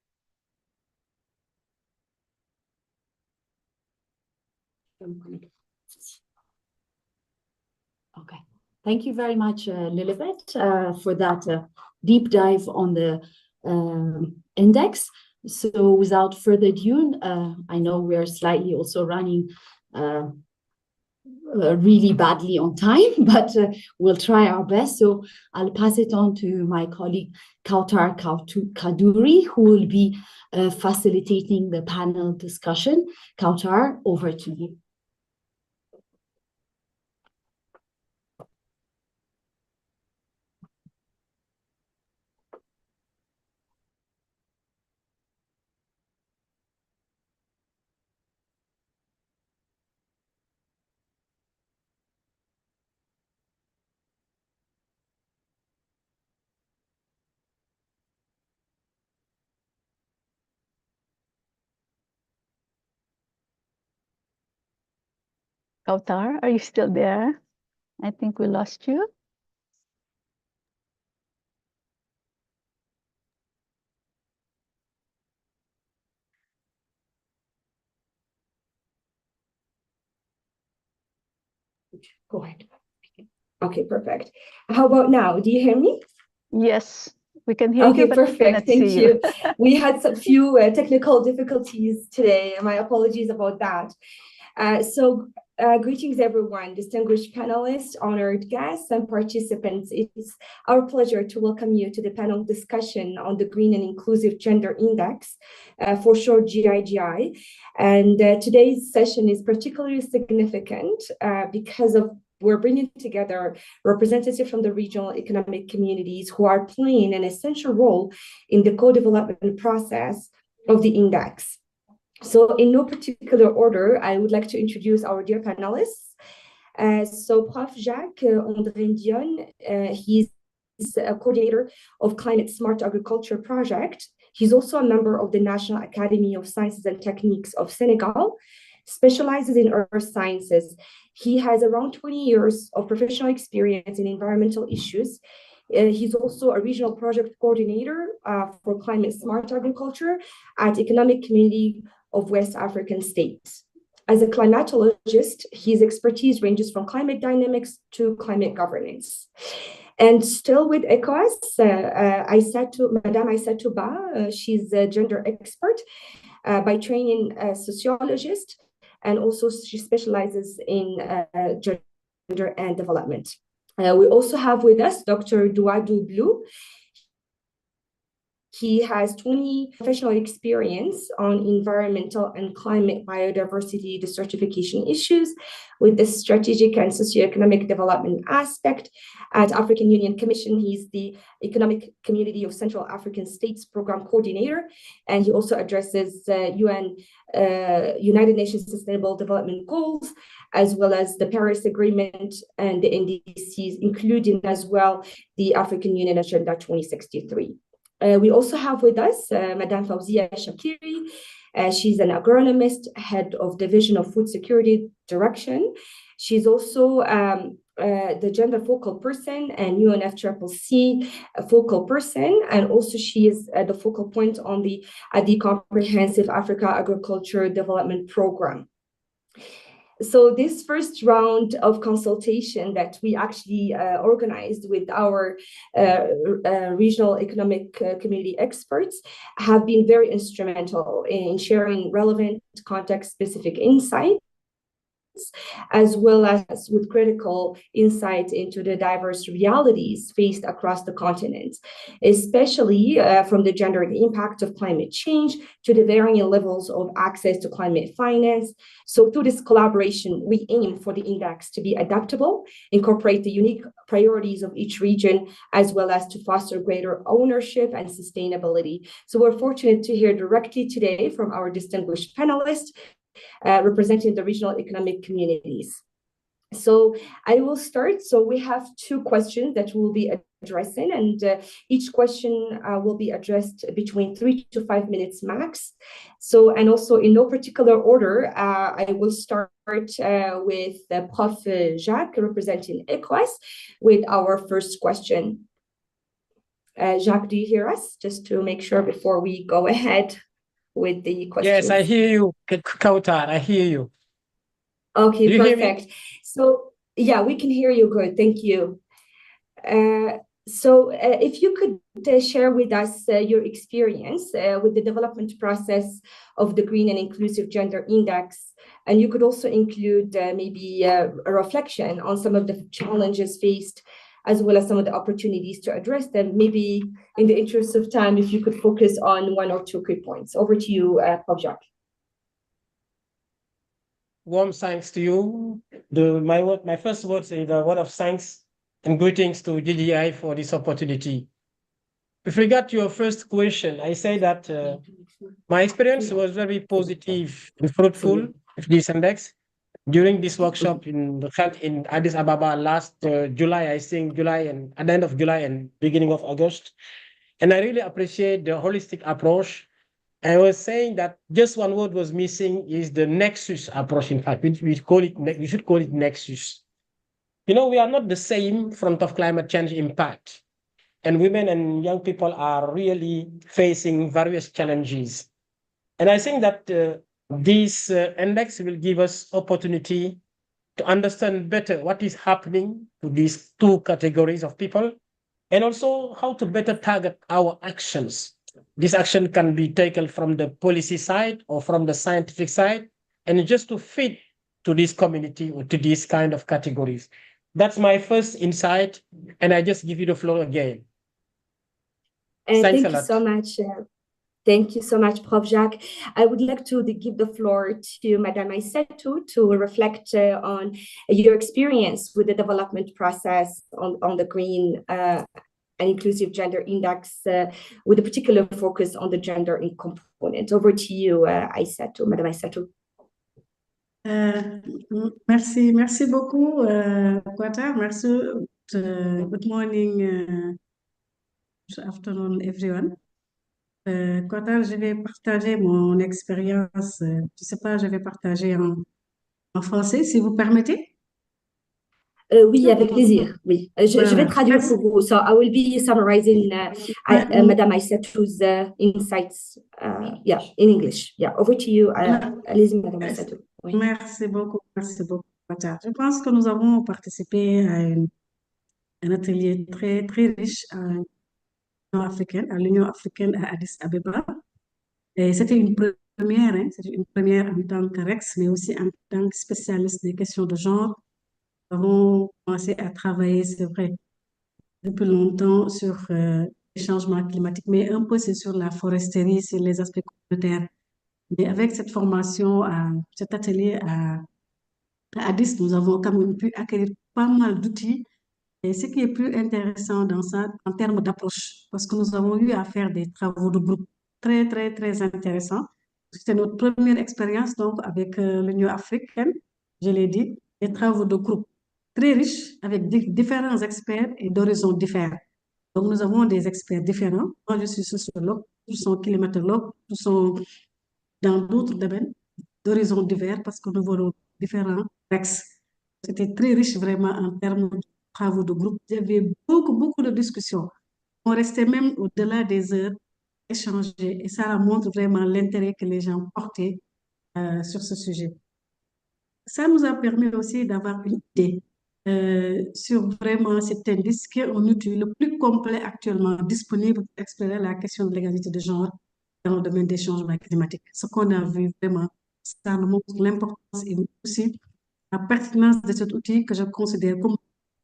Okay. Thank you very much, Lilibet, for that deep dive on the index. So without further ado, I know we are slightly also running really badly on time, but we'll try our best. So I'll pass it on to my colleague Kautar Kaduri, who will be facilitating the panel discussion. Kautar, over to you. Kautar, are you still there? I think we lost you. Go ahead. Okay, perfect. How about now? Do you hear me? Yes, we can hear you, but we perfect. cannot Thank see you. We had some few technical difficulties today. My apologies about that. Greetings, everyone, distinguished panelists, honored guests, and participants. It's our pleasure to welcome you to the panel discussion on the Green and Inclusive Gender Index, for short GIGI. And today's session is particularly significant because we're bringing together representatives from the regional economic communities who are playing an essential role in the co-development process of the index. So in no particular order, I would like to introduce our dear panelists. So Prof. Jacques André Dion, he's a coordinator of Climate Smart Agriculture Project. He's also a member of the National Academy of Sciences and Techniques of Senegal, specializes in earth sciences. He has around 20 years of professional experience in environmental issues. He's also a regional project coordinator for Climate Smart Agriculture at Economic Community of West African States. As a climatologist, his expertise ranges from climate dynamics to climate governance. And still with ECOWAS, Madame Aïssatou Ba, she's a gender expert, by training a sociologist, and also she specializes in gender and development. We also have with us Dr. Douadou Blue. He has 20 professional experience on environmental and climate biodiversity desertification issues with the strategic and socioeconomic development aspect. At African Union Commission, he's the Economic Community of Central African States Program Coordinator, and he also addresses United Nations Sustainable Development Goals, as well as the Paris Agreement and the NDCs, including as well the African Union Agenda 2063. We also have with us Madame Fauzia Shakiri. She's an agronomist, head of Division of Food Security Direction. She's also the gender focal person and UNFCCC focal person, and also she is the focal point on the Comprehensive Africa Agriculture Development Program. So this first round of consultation that we actually organized with our regional economic community experts have been very instrumental in sharing relevant context-specific insights, as well as with critical insight into the diverse realities faced across the continent, especially from the gender impact of climate change to the varying levels of access to climate finance. So through this collaboration, we aim for the index to be adaptable, incorporate the unique priorities of each region, as well as to foster greater ownership and sustainability. So we're fortunate to hear directly today from our distinguished panelists representing the regional economic communities. So I will start. So we have two questions that we'll be addressing, and each question will be addressed between 3 to 5 minutes max. So, and also in no particular order, I will start with Prof. Jacques representing ECOWAS with our first question. Jacques, do you hear us? Just to make sure before we go ahead with the questions. Yes, I hear you, Kautar. I hear you. Okay, perfect. So yeah, we can hear you good. Thank you. So if you could share with us your experience with the development process of the Green and Inclusive Gender Index, and you could also include maybe a reflection on some of the challenges faced, as well as some of the opportunities to address them. Maybe in the interest of time, if you could focus on 1 or 2 quick points. Over to you, Prof. Jacques. Warm thanks to you. My first words is a word of thanks and greetings to GDI for this opportunity. With regard to your first question, I say that my experience was very positive and fruitful with this index. During this workshop in Addis Ababa last July, I think July and at the end of July and beginning of August. And I really appreciate the holistic approach. I was saying that just one word was missing is the nexus approach. In fact, we should call it nexus. You know, we are not the same front of climate change impact. And women and young people are really facing various challenges. And I think that this index will give us opportunity to understand better what is happening to these two categories of people, and also how to better target our actions. This action can be taken from the policy side or from the scientific side, and just to fit to this community or to these kind of categories. That's my first insight, and I just give you the floor again. Thank you so much. Thank you so much, Prof. Jacques. I would like to give the floor to Madame Aissatou to reflect on your experience with the development process on the Green and Inclusive Gender Index, with a particular focus on the gender component. Over to you, Aissatou, Madame Aissatou. Merci beaucoup, Quata. Merci. Good morning, good afternoon, everyone. Quata, je vais partager mon expérience. Je ne sais pas, je vais partager en français, si vous permettez. Oui, avec plaisir. Oui, je vais traduire pour vous. So I will be summarizing Madame Aisatou's insights. Yeah, in English. Yeah, over to you. Allez-y, Madame Aissatou. Oui. Merci beaucoup, Quata. Je pense que nous avons participé à un atelier très, très riche à l'Union africaine à Addis Abeba. Et c'était une première, c'était une première en tant que REX, mais aussi en tant que spécialiste des questions de genre. Nous avons commencé à travailler, c'est vrai, depuis longtemps sur changements climatiques, mais un peu c'est sur la foresterie, sur les aspects communautaires. Mais avec cette formation, cet atelier à Addis, nous avons quand même pu acquérir pas mal d'outils. Et ce qui est plus intéressant dans ça, en termes d'approche, parce que nous avons eu à faire des travaux de groupe très, très, très intéressants. C'était notre première expérience donc avec l'Union africaine, je l'ai dit, des travaux de groupe très riches avec différents experts et d'horizons différents. Donc, nous avons des experts différents. Moi, je suis sociologue, tous sont climatologues, tous sont dans d'autres domaines d'horizons divers parce que nous voulons différents textes. C'était très riche vraiment en termes de travaux de groupe. Il y avait beaucoup, beaucoup de discussions. On restait même au-delà des heures échanger et ça montre vraiment l'intérêt que les gens portaient sur ce sujet. Ça nous a permis aussi d'avoir une idée sur vraiment cet indice qui est un outil le plus complet actuellement disponible pour explorer la question de l'égalité de genre dans le domaine des changements climatiques. Ce qu'on a vu vraiment, ça nous montre l'importance et aussi la pertinence de cet outil que je considère comme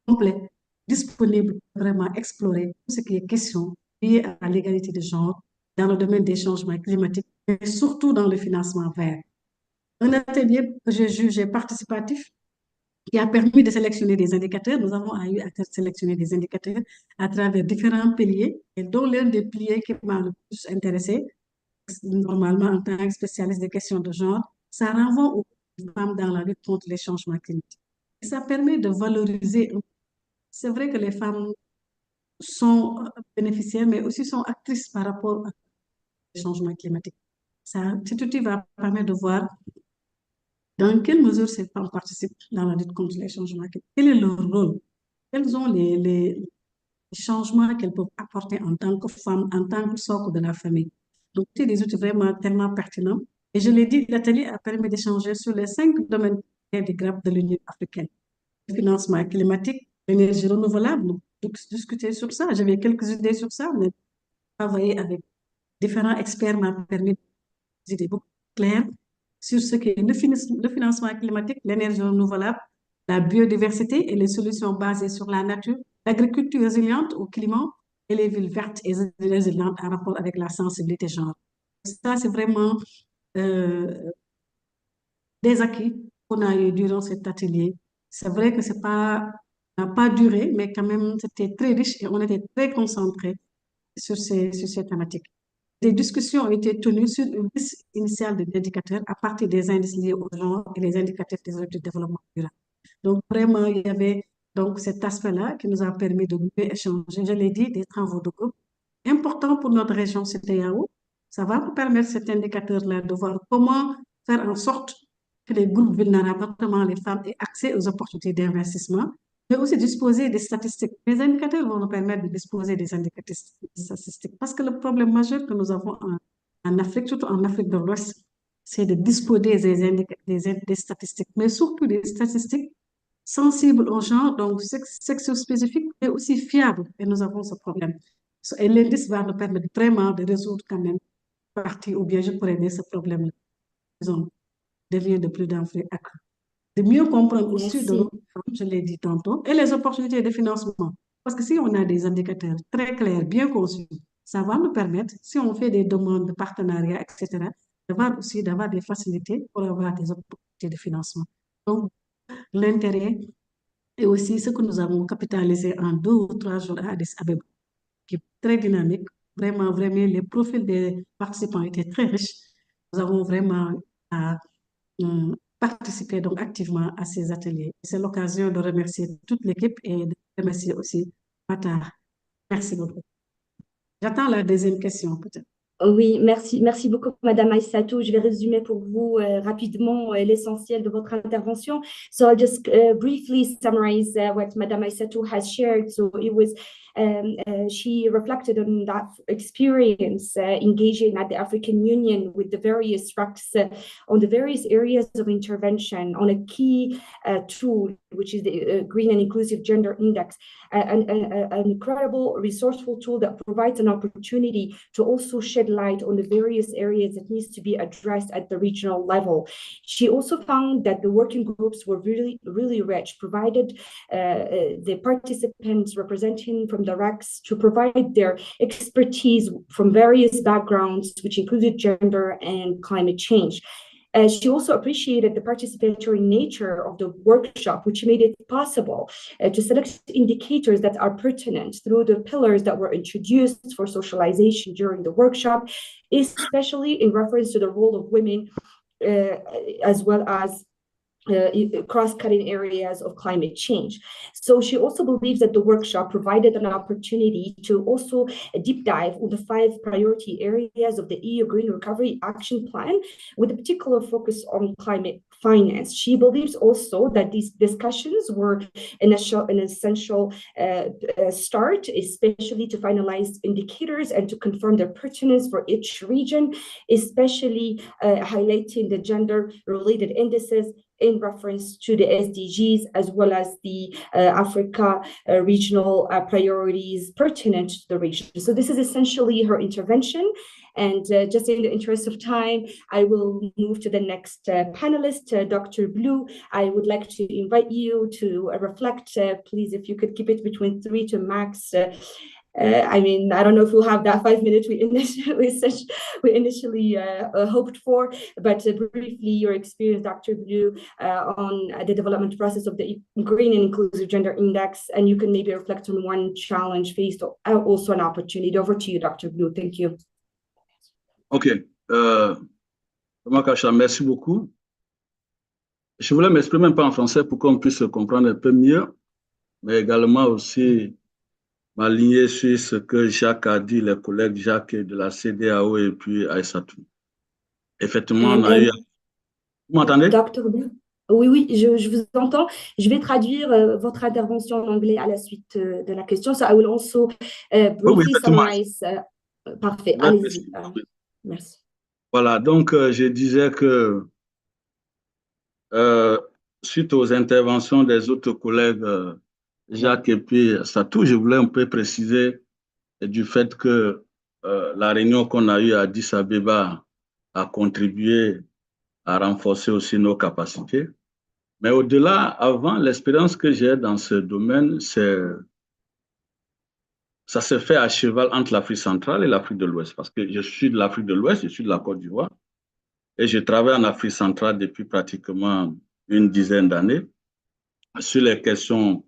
complet, disponible pour vraiment explorer tout ce qui est question liée à l'égalité de genre dans le domaine des changements climatiques, et surtout dans le financement vert. Un atelier que j'ai jugé participatif qui a permis de sélectionner des indicateurs. Nous avons eu à sélectionner des indicateurs à travers différents piliers, et dont l'un des piliers qui m'a le plus intéressé, normalement en tant que spécialiste des questions de genre, ça renvoie aux femmes dans la lutte contre les changements climatiques. Et ça permet de valoriser. C'est vrai que les femmes sont bénéficiaires, mais aussi sont actrices par rapport aux changements climatiques. Cet outil va permettre de voir dans quelle mesure ces femmes participent dans la lutte contre les changements climatiques. Quel est leur rôle? Quels sont les changements qu'elles peuvent apporter en tant que femmes, en tant que socle de la famille? Donc, c'est des outils vraiment tellement pertinents. Et je l'ai dit, l'atelier a permis d'échanger sur les 5 domaines du GRAP de l'Union africaine. Le financement climatique, l'énergie renouvelable, donc discuter sur ça. J'avais quelques idées sur ça, mais travailler avec différents experts m'a permis des idées beaucoup claires sur ce qu'est le financement climatique, l'énergie renouvelable, la biodiversité et les solutions basées sur la nature, l'agriculture résiliente au climat et les villes vertes et résilientes en rapport avec la sensibilité genre. Ça, c'est vraiment des acquis qu'on a eu durant cet atelier. C'est vrai que c'est pas, n'a pas duré, mais quand même, c'était très riche et on était très concentrés sur ces thématiques. Des discussions ont été tenues sur une liste initiale d'indicateurs à partir des indices liés au genre et les indicateurs des objectifs de développement durable. Donc, vraiment, il y avait donc cet aspect-là qui nous a permis de mieux échanger. Je l'ai dit, des travaux de groupe. Important pour notre région CEDEAO. Ça va nous permettre cet indicateur-là de voir comment faire en sorte que les groupes vulnérables, notamment les femmes, aient accès aux opportunités d'investissement, mais aussi disposer des statistiques. Les indicateurs vont nous permettre de disposer des indicateurs statistiques. Parce que le problème majeur que nous avons en Afrique, surtout en Afrique de l'Ouest, c'est de disposer des statistiques, mais surtout des statistiques sensibles au genre, donc sexo-spécifiques, mais aussi fiables. Et nous avons ce problème. Et l'indice va nous permettre vraiment de résoudre quand même partie, ou bien je pourrais dire ce problème-là. Disons, devient de plus en plus accru. De mieux comprendre aussi de nos femmes, je l'ai dit tantôt, et les opportunités de financement. Parce que si on a des indicateurs très clairs, bien conçus, ça va nous permettre, si on fait des demandes de partenariat, etc., d'avoir des facilités pour avoir des opportunités de financement. Donc, l'intérêt et aussi ce que nous avons capitalisé en 2 ou 3 jours à Addis Abeba, qui est très dynamique. Vraiment, vraiment, les profils des participants étaient très riches. Nous avons vraiment participé donc activement à ces ateliers. C'est l'occasion de remercier toute l'équipe et de remercier aussi Matar. Merci beaucoup. J'attends la deuxième question, peut-être. Oui, merci beaucoup, Madame Aïssatou. Je vais résumer pour vous rapidement l'essentiel de votre intervention. So I'll just briefly summarize what Madame Aïssatou has shared. So it was, she reflected on that experience engaging at the African Union with the various RACs on the various areas of intervention on a key tool, which is the Green and Inclusive Gender Index, an incredible resourceful tool that provides an opportunity to also shed light on the various areas that needs to be addressed at the regional level. She also found that the working groups were really rich, provided the participants representing from from the ranks to provide their expertise from various backgrounds, which included gender and climate change. She also appreciated the participatory nature of the workshop, which made it possible to select indicators that are pertinent through the pillars that were introduced for socialization during the workshop, especially in reference to the role of women, as well as cross-cutting areas of climate change. So she also believes that the workshop provided an opportunity to also deep dive on the 5 priority areas of the EU Green Recovery Action Plan, with a particular focus on climate finance. She believes also that these discussions were an essential start, especially to finalize indicators and to confirm their pertinence for each region, especially highlighting the gender-related indices in reference to the SDGs, as well as the Africa regional priorities pertinent to the region. So this is essentially her intervention. And just in the interest of time, I will move to the next panelist, Dr. Blue. I would like to invite you to reflect. Please, if you could keep it between 3 to max. I mean, I don't know if we'll have that 5 minutes we initially hoped for, but briefly, your experience, Dr. Blue, on the development process of the Green and Inclusive Gender Index, and you can maybe reflect on one challenge faced, or also an opportunity. Over to you, Dr. Blue. Thank you. OK. Merci beaucoup. Je voulais m'exprimer un peu en français pour qu'on puisse se comprendre un peu mieux, mais également aussi m'aligner sur ce que Jacques a dit, les collègues Jacques de la CEDEAO et puis Aïssatou. Effectivement, on a eu... Vous m'entendez? Dr. Blue. Oui, oui, je vous entends. Je vais traduire votre intervention en anglais à la suite de la question. So I will also briefly summarize. Parfait, allez-y. Merci. Voilà, donc je disais que suite aux interventions des autres collègues, Jacques et puis Satou, je voulais un peu préciser du fait que la réunion qu'on a eue à Addis Abeba a contribué à renforcer aussi nos capacités. Mais au-delà, avant, l'expérience que j'ai dans ce domaine, ça se fait à cheval entre l'Afrique centrale et l'Afrique de l'Ouest, parce que je suis de l'Afrique de l'Ouest, je suis de la Côte d'Ivoire, et je travaille en Afrique centrale depuis pratiquement une dizaine d'années sur les questions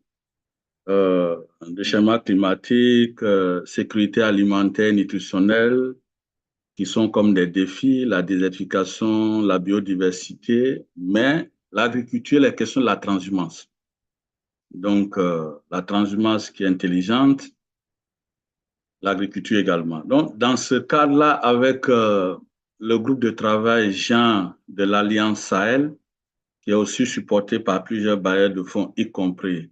de schéma climatique, sécurité alimentaire, nutritionnelle, qui sont comme des défis, la désertification, la biodiversité, mais l'agriculture, les questions de la transhumance. Donc, la transhumance qui est intelligente, l'agriculture également. Donc, dans ce cadre-là, avec le groupe de travail Jean de l'Alliance Sahel, qui est aussi supporté par plusieurs bailleurs de fonds, y compris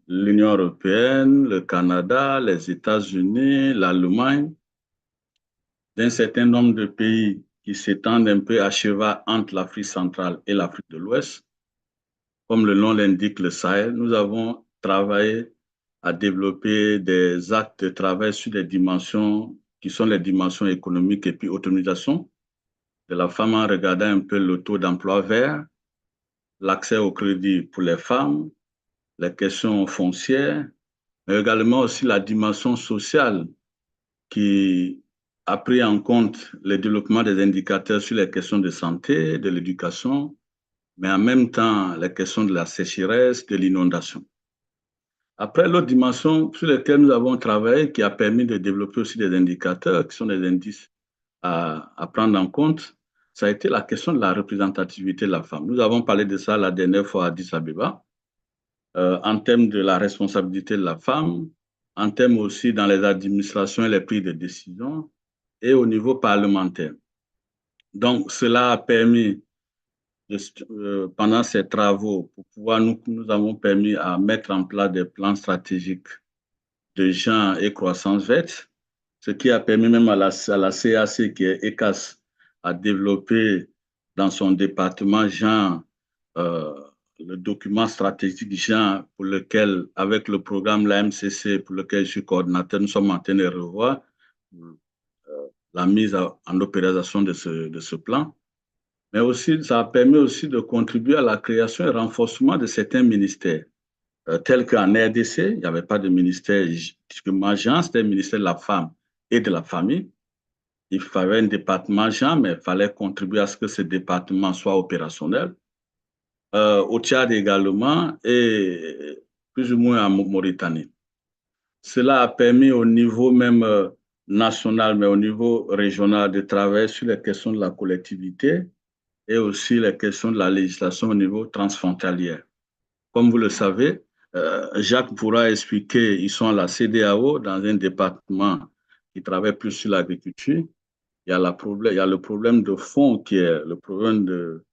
l'Union européenne, le Canada, les États-Unis, l'Allemagne, d'un certain nombre de pays qui s'étendent un peu à cheval entre l'Afrique centrale et l'Afrique de l'Ouest. Comme le nom l'indique, le Sahel, nous avons travaillé à développer des actes de travail sur des dimensions qui sont les dimensions économiques et puis autonomisation de la femme en regardant un peu le taux d'emploi vert, l'accès au crédit pour les femmes, les questions foncières, mais également aussi la dimension sociale qui a pris en compte le développement des indicateurs sur les questions de santé, de l'éducation, mais en même temps les questions de la sécheresse, de l'inondation. Après, l'autre dimension sur laquelle nous avons travaillé, qui a permis de développer aussi des indicateurs, qui sont des indices à prendre en compte, ça a été la question de la représentativité de la femme. Nous avons parlé de ça la dernière fois à Addis Abeba, en termes de la responsabilité de la femme, en termes aussi dans les administrations et les prises de décision, et au niveau parlementaire. Donc, cela a permis, pendant ces travaux, pour pouvoir, nous avons permis à mettre en place des plans stratégiques de genre et croissance verte, ce qui a permis même à la CAC, qui est ECAS, à développer dans son département genre le document stratégique genre pour lequel, avec le programme l'AMCC, pour lequel je suis coordinateur, nous sommes en train de revoir la mise en opération de ce plan. Mais aussi, ça a permis aussi de contribuer à la création et renforcement de certains ministères. tel qu'en RDC, il n'y avait pas de ministère typiquement genre, c'était le ministère de la femme et de la famille. Il fallait un département genre, mais il fallait contribuer à ce que ce département soit opérationnel. Au Tchad également et plus ou moins en Mauritanie. Cela a permis au niveau même national, mais au niveau régional, de travailler sur les questions de la collectivité et aussi les questions de la législation au niveau transfrontalier. Comme vous le savez, Jacques pourra expliquer, ils sont à la CEDEAO dans un département qui travaille plus sur l'agriculture. Il y a le problème de fond qui est le problème de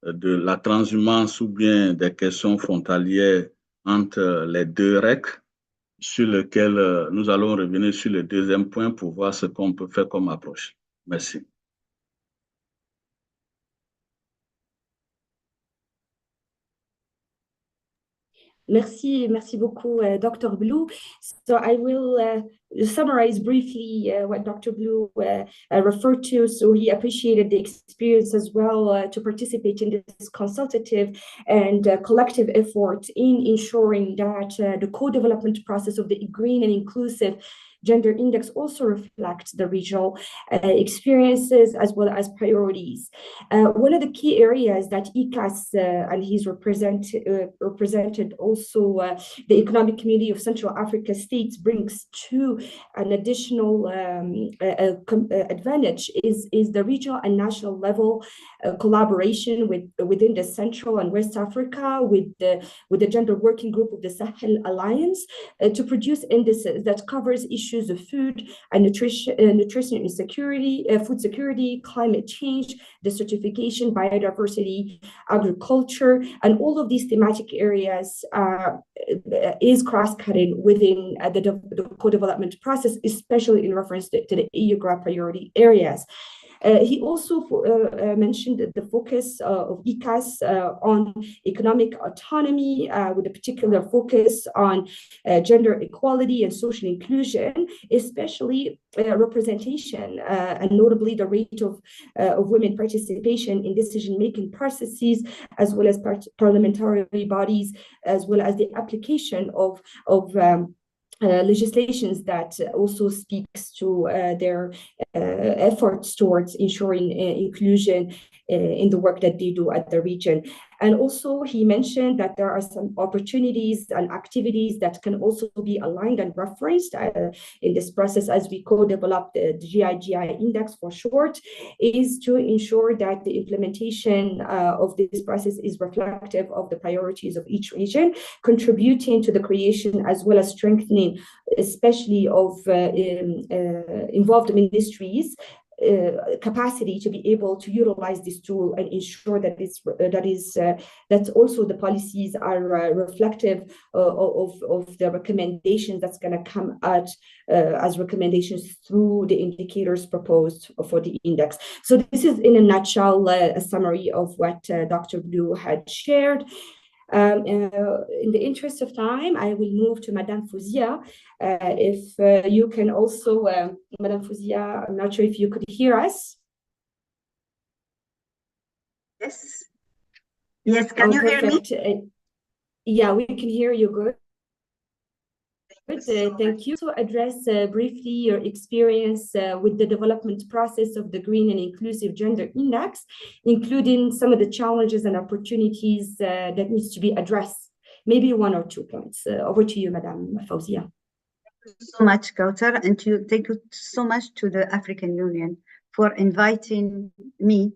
la transhumance ou bien des questions frontalières entre les deux REC, sur lequel nous allons revenir sur le deuxième point pour voir ce qu'on peut faire comme approche. Merci. Merci beaucoup, Dr. Blue. So I will summarize briefly what Dr. Blue referred to. So he appreciated the experience as well to participate in this consultative and collective effort in ensuring that the co-development process of the green and inclusive gender index also reflects the regional experiences as well as priorities. One of the key areas that ECAS and he's represented also the Economic Community of Central Africa states brings to an additional advantage is the regional and national level collaboration within the Central and West Africa with the Gender Working Group of the Sahel Alliance to produce indices that covers issues of food and nutrition insecurity, food security, climate change, desertification, biodiversity, agriculture, and all of these thematic areas is cross-cutting within the co-development process, especially in reference to the AU-GRAP priority areas. He also mentioned the focus of ECAS on economic autonomy with a particular focus on gender equality and social inclusion, especially representation and notably the rate of women participation in decision-making processes, as well as parliamentary bodies, as well as the application of legislations that also speaks to their efforts towards ensuring inclusion in the work that they do at the region. And also he mentioned that there are some opportunities and activities that can also be aligned and referenced in this process as we co-develop the GIGI index for short, is to ensure that the implementation of this process is reflective of the priorities of each region, contributing to the creation as well as strengthening, especially of involved ministries, capacity to be able to utilize this tool and ensure that that also the policies are reflective of the recommendations that's going to come out as recommendations through the indicators proposed for the index. So this is in a nutshell a summary of what Dr. Blue had shared. In the interest of time, I will move to Madame Fouzia. If you can also, Madame Fouzia, I'm not sure if you could hear us. Yes. Yes, can you hear me? Yeah, we can hear you good. Thank you. So address briefly your experience with the development process of the Green and Inclusive Gender Index, including some of the challenges and opportunities that needs to be addressed. Maybe 1 or 2 points. Over to you, Madame Fouzia. Thank you so much, Kautar, and thank you so much to the African Union for inviting me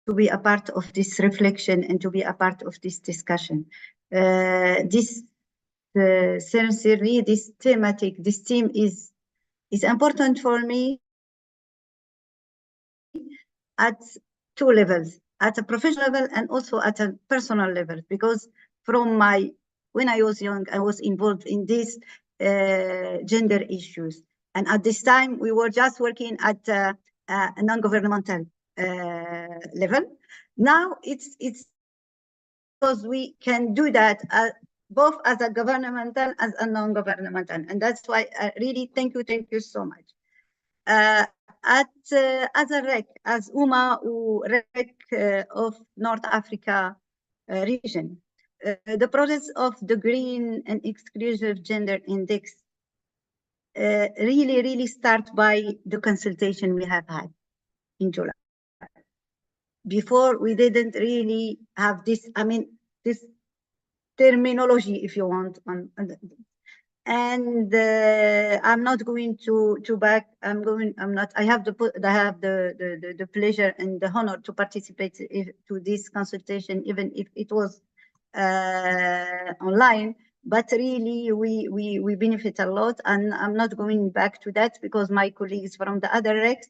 to be a part of this reflection and to be a part of this discussion. Sincerely, this theme is important for me at 2 levels, at a professional level and also at a personal level, because when I was young, I was involved in these gender issues. And at this time, we were just working at a non-governmental level. Now it's because we can do that both as a governmental as a non-governmental, and that's why I really thank you so much. As a REC, as UMA REC of North Africa region, the process of the Green and Exclusive Gender Index really start by the consultation we have had in July. Before, we didn't really have this, this terminology, if you want, and I'm not going to back. I have the pleasure and the honor to participate to this consultation, even if it was online. But really, we benefit a lot, and I'm not going back to that because my colleagues from the other recs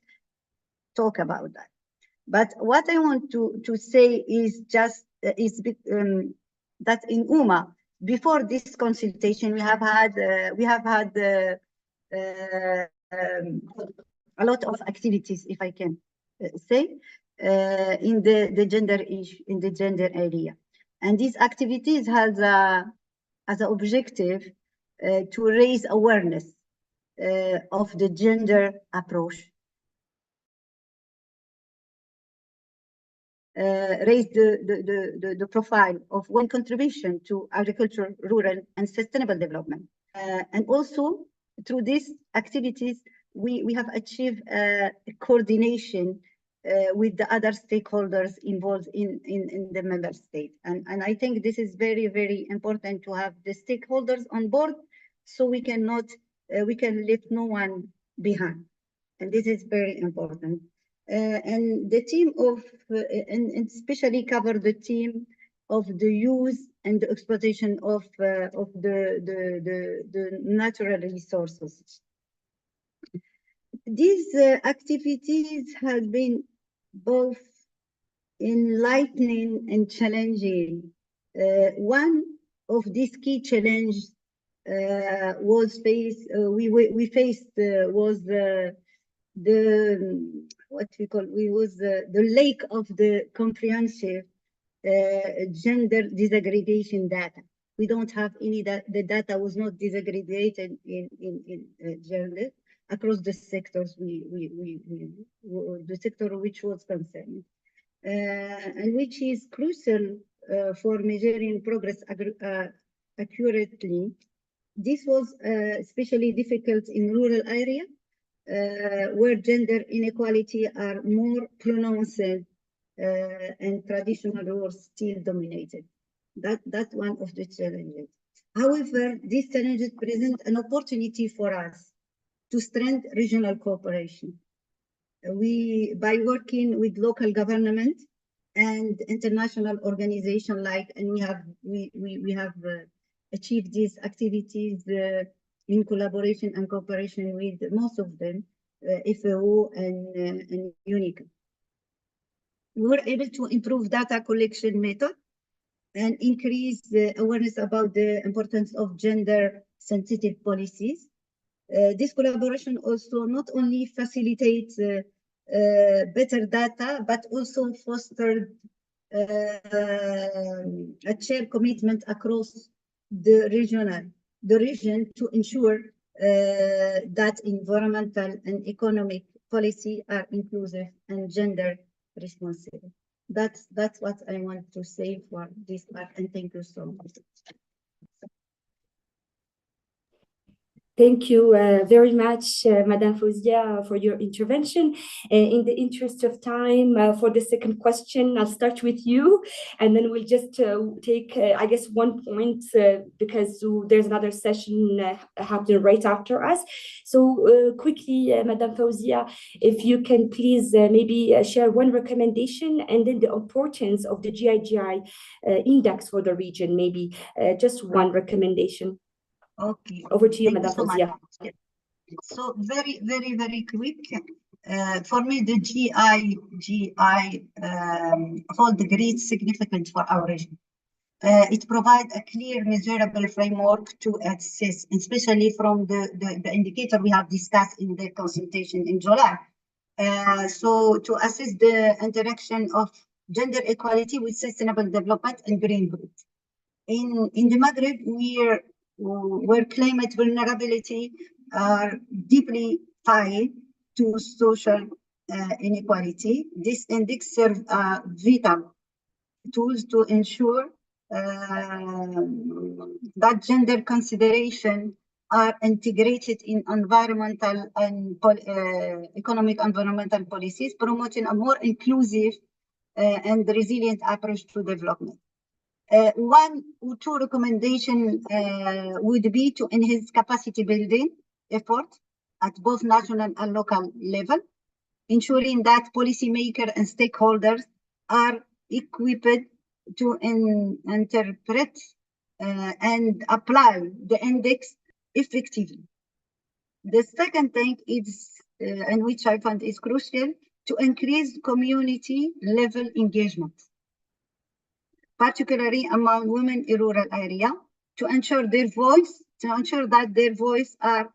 talk about that. But what I want to say is just that in UMA, before this consultation, we have had a lot of activities, if I can say, in the gender issue, in the gender area, and these activities has as an objective to raise awareness of the gender approach. Raise the profile of one contribution to agriculture, rural, and sustainable development. And also, through these activities, we have achieved coordination with the other stakeholders involved in the member state. And I think this is very, very important to have the stakeholders on board so we can leave no one behind. And this is very important. And the team of, and especially cover the team of the use and the exploitation of the natural resources. These activities have been both enlightening and challenging. One of these key challenges was the lack of the comprehensive gender disaggregation data. We don't have any the data was not disaggregated in gender across the sectors the sector which was concerned, and which is crucial for measuring progress accurately. This was especially difficult in rural areas where gender inequality are more pronounced and traditional roles still dominated. That's one of the challenges. However, these challenges present an opportunity for us to strengthen regional cooperation. By working with local government and international organizations and we have achieved these activities in collaboration and cooperation with most of them, FAO and UNICA. We were able to improve data collection method and increase the awareness about the importance of gender-sensitive policies. This collaboration also not only facilitates better data, but also fostered a shared commitment across the region to ensure that environmental and economic policy are inclusive and gender responsive. That's what I want to say for this part, and thank you so much. Thank you very much, Madame Fouzia, for your intervention. In the interest of time, for the second question, I'll start with you, and then we'll just take, I guess, one point because there's another session happening right after us. So quickly, Madame Fouzia, if you can please maybe share one recommendation and then the importance of the GIGI index for the region, maybe just one recommendation. Okay. Over to you, Madame Fouzia. So very, very, very quick. For me, the GIGI hold great significance for our region. It provides a clear, measurable framework to assess, especially from the indicator we have discussed in the consultation in July. So to assess the interaction of gender equality with sustainable development and green growth. In the Maghreb, where climate vulnerability are deeply tied to social inequality, this index serves vital tools to ensure that gender consideration are integrated in environmental and economic environmental policies, promoting a more inclusive and resilient approach to development. One or two recommendations would be to enhance capacity building effort at both national and local level, ensuring that policymakers and stakeholders are equipped to interpret and apply the index effectively. The second thing is, and which I find is crucial, to increase community level engagement, particularly among women in rural area, to ensure that their voice are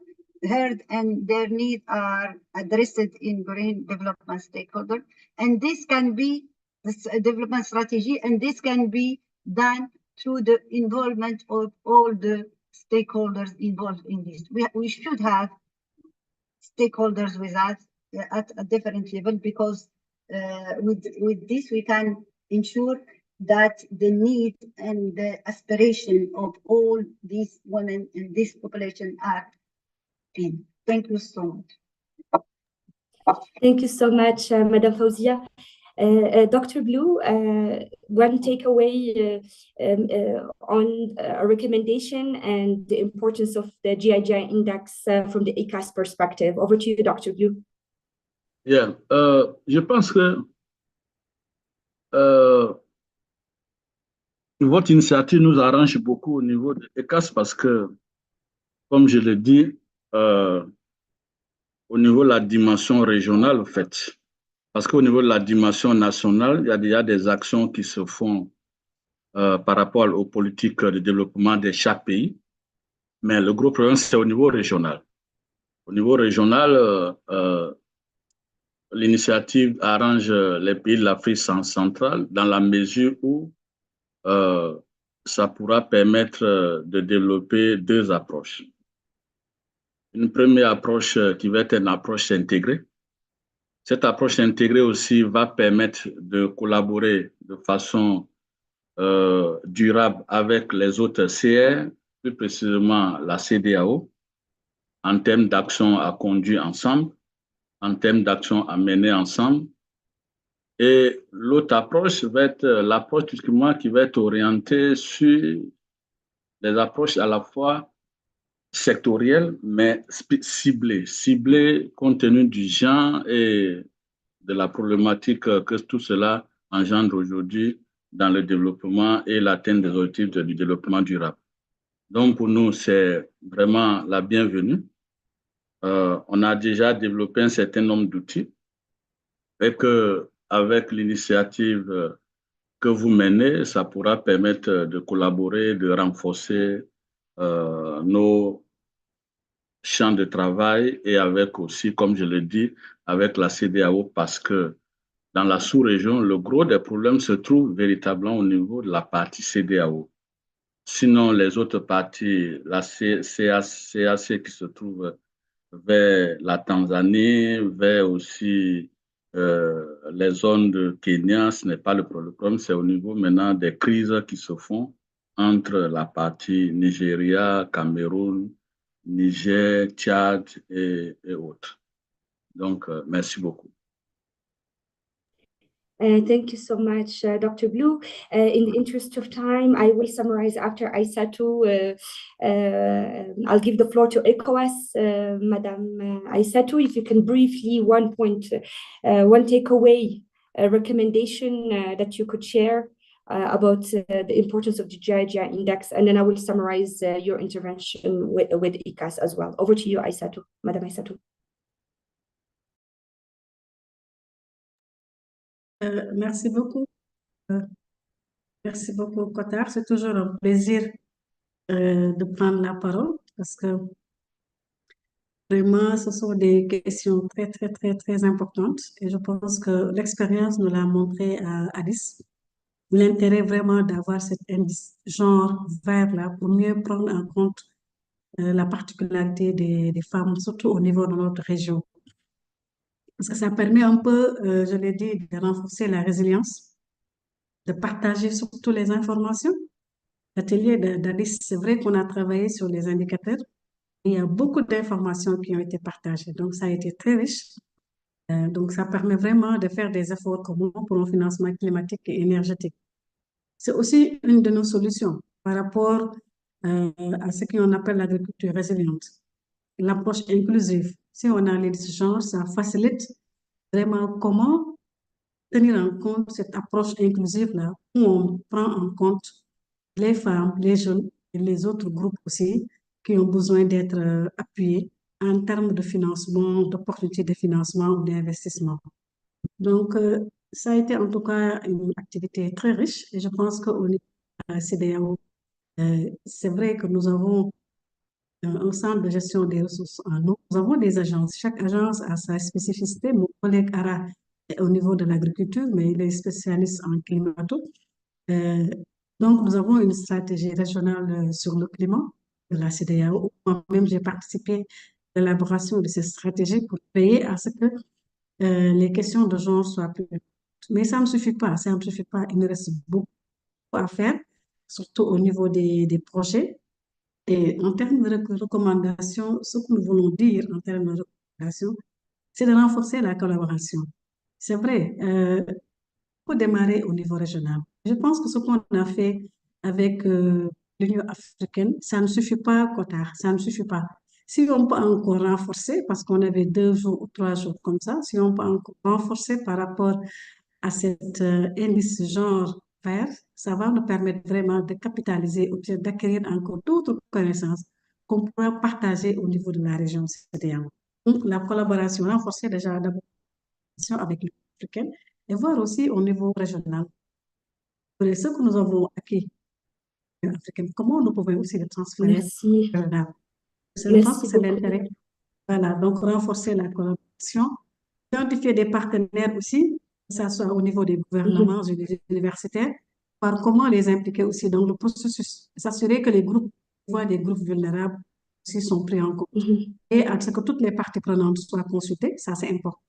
heard and their needs are addressed in green development stakeholder. And this can be this development strategy, and this can be done through the involvement of all the stakeholders involved in this. We should have stakeholders with us at a different level, because with this we can ensure that the need and the aspiration of all these women in this population are in. Thank you so much. Thank you so much, Madam Fauzia. Dr. Blue, one takeaway on a recommendation and the importance of the GIGI index from the ECAS perspective. Over to you, Dr. Blue. Yeah, je pense que votre initiative nous arrange beaucoup au niveau de ECAS parce que, comme je l'ai dit, au niveau de la dimension régionale, en fait, parce qu'au niveau de la dimension nationale, il y a déjà des actions qui se font par rapport aux politiques de développement de chaque pays, mais le gros problème, c'est au niveau régional. Au niveau régional, l'initiative arrange les pays de l'Afrique centrale dans la mesure où ça pourra permettre de développer deux approches. Une première approche qui va être une approche intégrée. Cette approche intégrée aussi va permettre de collaborer de façon durable avec les autres CR, plus précisément la CEDEAO, en termes d'actions à conduire ensemble, en termes d'actions à mener ensemble. Et l'autre approche va être l'approche typiquement qui va être orientée sur des approches à la fois sectorielles, mais ciblées compte tenu du genre et de la problématique que tout cela engendre aujourd'hui dans le développement et l'atteinte des objectifs du développement durable. Donc, pour nous, c'est vraiment la bienvenue. On a déjà développé un certain nombre d'outils et qu'avec l'initiative que vous menez, ça pourra permettre de collaborer, de renforcer nos champs de travail et avec aussi, comme je l'ai dit, avec la CEDEAO, parce que dans la sous-région, le gros des problèmes se trouve véritablement au niveau de la partie CEDEAO. Sinon, les autres parties, la CAC qui se trouve vers la Tanzanie, vers aussi les zones de Kenya, ce n'est pas le problème. Le problème, c'est au niveau maintenant des crises qui se font entre la partie Nigeria, Cameroun, Niger, Tchad et autres. Donc, merci beaucoup. Thank you so much, Dr. Blue. In the interest of time, I will summarize after Aissatou. I'll give the floor to ECOWAS. Madam Aissatou, if you can briefly, one takeaway recommendation that you could share about the importance of the GIGI index, and then I will summarize your intervention with ECAS as well. Over to you, Aissatou, Madam Aissatou. Merci beaucoup. Merci beaucoup, Qatar. C'est toujours un plaisir de prendre la parole parce que vraiment, ce sont des questions très, très, très, très importantes et je pense que l'expérience nous l'a montré à Addis. L'intérêt vraiment d'avoir cet indice genre vert-là pour mieux prendre en compte la particularité des femmes, surtout au niveau de notre région. Parce que ça permet un peu, je l'ai dit, de renforcer la résilience, de partager surtout les informations l'atelier d'Alice, c'est vrai qu'on a travaillé sur les indicateurs. Il y a beaucoup d'informations qui ont été partagées, donc ça a été très riche. Donc, ça permet vraiment de faire des efforts communs pour un financement climatique et énergétique. C'est aussi une de nos solutions par rapport à ce qu'on appelle l'agriculture résiliente, l'approche inclusive. Si on a les échanges, ça facilite vraiment comment tenir en compte cette approche inclusive-là, où on prend en compte les femmes, les jeunes et les autres groupes aussi qui ont besoin d'être appuyés en termes de financement, d'opportunités de financement ou d'investissement. Donc, ça a été en tout cas une activité très riche et je pense qu'au niveau de la CEDEAO, c'est vrai que nous avons un centre de gestion des ressources en eau. Nous avons des agences. Chaque agence a sa spécificité. Mon collègue Ara est au niveau de l'agriculture, mais il est spécialiste en climato. Donc, nous avons une stratégie régionale sur le climat de la CEDEAO. Moi-même, j'ai participé à l'élaboration de cette stratégie pour veiller à ce que les questions de genre soient plus. Mais ça ne suffit pas, ça ne suffit pas. Il nous reste beaucoup à faire, surtout au niveau des projets. Et en termes de recommandations, ce que nous voulons dire en termes de recommandations, c'est de renforcer la collaboration. C'est vrai, il faut démarrer au niveau régional. Je pense que ce qu'on a fait avec l'Union africaine, ça ne suffit pas, Cotard, ça ne suffit pas. Si on peut encore renforcer, parce qu'on avait 2 jours ou 3 jours comme ça, si on peut encore renforcer par rapport à cet indice genre vert, ça va nous permettre vraiment de capitaliser ou bien d'acquérir encore d'autres connaissances qu'on pourra partager au niveau de la région CEDEAO. Donc, la collaboration renforcée déjà d'abord avec l'Union africaine et voir aussi au niveau régional. Et ce que nous avons acquis africaine, comment nous pouvons aussi le transférer Merci. au régional. Je pense que Merci c'est beaucoup. l'intérêt. Voilà, donc renforcer la collaboration, identifier des partenaires aussi, que ce soit au niveau des gouvernements et des universitaires, par comment les impliquer aussi dans le processus, s'assurer que les groupes, des groupes vulnérables aussi sont pris en compte. Et à ce que toutes les parties prenantes soient consultées, ça c'est important.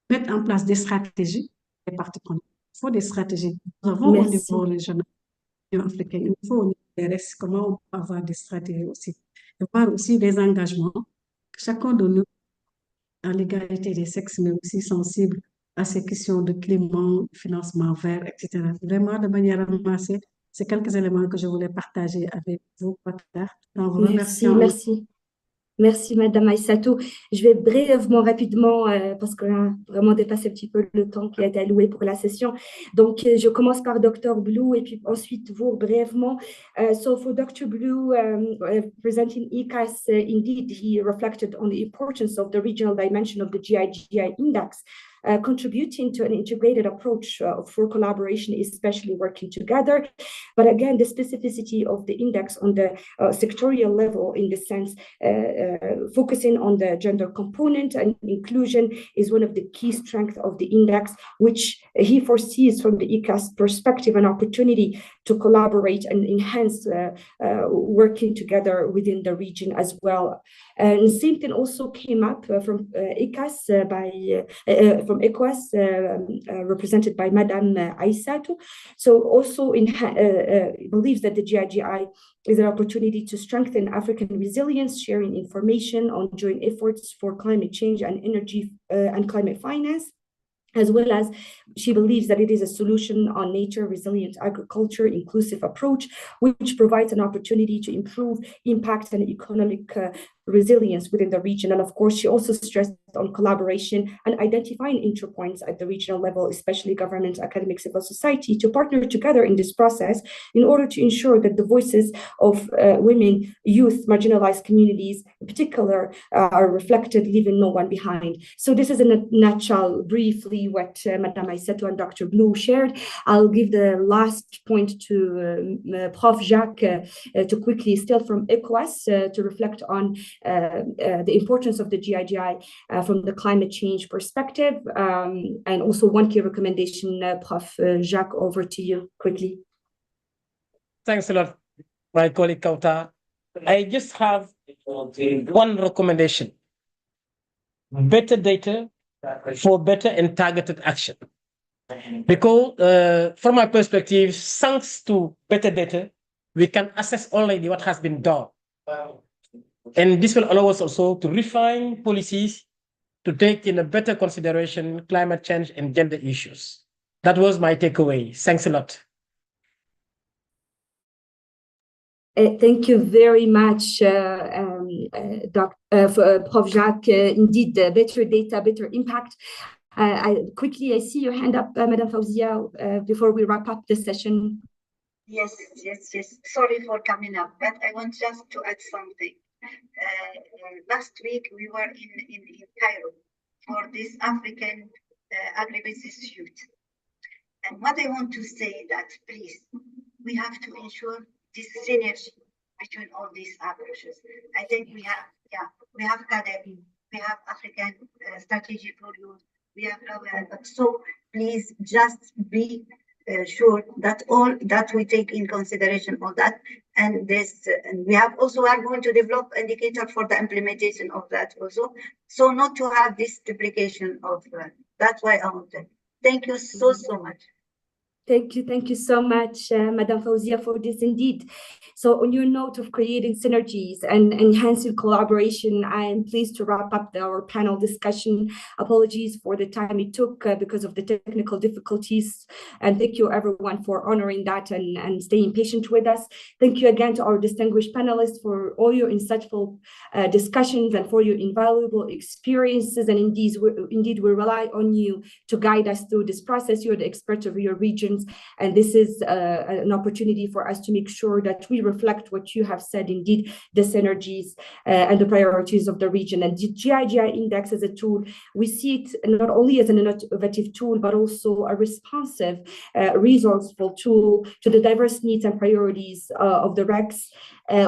Mettre en place des stratégies, des parties prenantes. Il faut des stratégies. Nous avons au Merci. niveau régional, africain, il faut au niveau des restes, comment on peut avoir des stratégies aussi. Et voir aussi des engagements. Chacun de nous à l'égalité des sexes, mais aussi sensible à ces questions de climat, financement vert, etc. Vraiment, de manière ramassée, c'est quelques éléments que je voulais partager avec vous, en vous Merci, remerciant. merci. Merci, Madame Aïssatou. Je vais brièvement, rapidement, parce qu'on a vraiment dépassé un petit peu le temps qui a été alloué pour la session. Donc, je commence par Dr. Blue et puis ensuite vous brièvement. So for Dr. Blue, presenting ECAS, indeed, he reflected on the importance of the regional dimension of the GI index. Contributing to an integrated approach for collaboration, especially working together. But again, the specificity of the index on the sectorial level, in the sense, focusing on the gender component and inclusion is one of the key strengths of the index, which he foresees from the ECAS perspective an opportunity to collaborate and enhance working together within the region as well. And same thing also came up from ECAS from ECOWAS, represented by Madame Aïssatou. So also believes that the GIGI is an opportunity to strengthen African resilience, sharing information on joint efforts for climate change and energy and climate finance. As well as she believes that it is a solution on nature, resilient agriculture, inclusive approach, which provides an opportunity to improve impact and economic resilience within the region. And of course, she also stressed on collaboration and identifying interpoints at the regional level, especially government, academic, civil society, to partner together in this process in order to ensure that the voices of women, youth, marginalized communities in particular are reflected, leaving no one behind. So this is in a nutshell, briefly, what Madame Aïssatou and Dr. Blue shared. I'll give the last point to Prof. Jacques to quickly, still from ECOWAS, to reflect on the importance of the GIGI from the climate change perspective, and also one key recommendation. Prof. Jacques, over to you quickly. Thanks a lot, my colleague Kauta. I just have one recommendation: better data for better and targeted action. Because from my perspective, thanks to better data, we can assess already what has been done. And this will allow us also to refine policies to take in a better consideration climate change and gender issues. That was my takeaway. Thanks a lot. Thank you very much, Prof. Jacques. Indeed, better data, better impact. I see your hand up, Madam Fauzia, before we wrap up the session. Yes. Sorry for coming up, but I want just to add something. Last week we were in Cairo for this African agribusiness suit. And what I want to say that, please, we have to ensure this synergy between all these approaches. I think we have CADEP, we have African strategy for youth, we have so please just be sure that all that we take in consideration all that, and this, and we are going to develop indicator for the implementation of that also, so not to have this duplication of that's why I wanted. Thank you so much. Thank you so much, Madam Fauzia, for this indeed. So on your note of creating synergies and enhancing collaboration, I am pleased to wrap up our panel discussion. Apologies for the time it took because of the technical difficulties. And thank you everyone for honoring that and staying patient with us. Thank you again to our distinguished panelists for all your insightful discussions and for your invaluable experiences. And indeed, we rely on you to guide us through this process. You're the experts of your regions. And this is an opportunity for us to make sure that we reflect what you have said, indeed, the synergies and the priorities of the region. And the GIGI index as a tool, we see it not only as an innovative tool, but also a responsive, resourceful tool to the diverse needs and priorities of the RECs.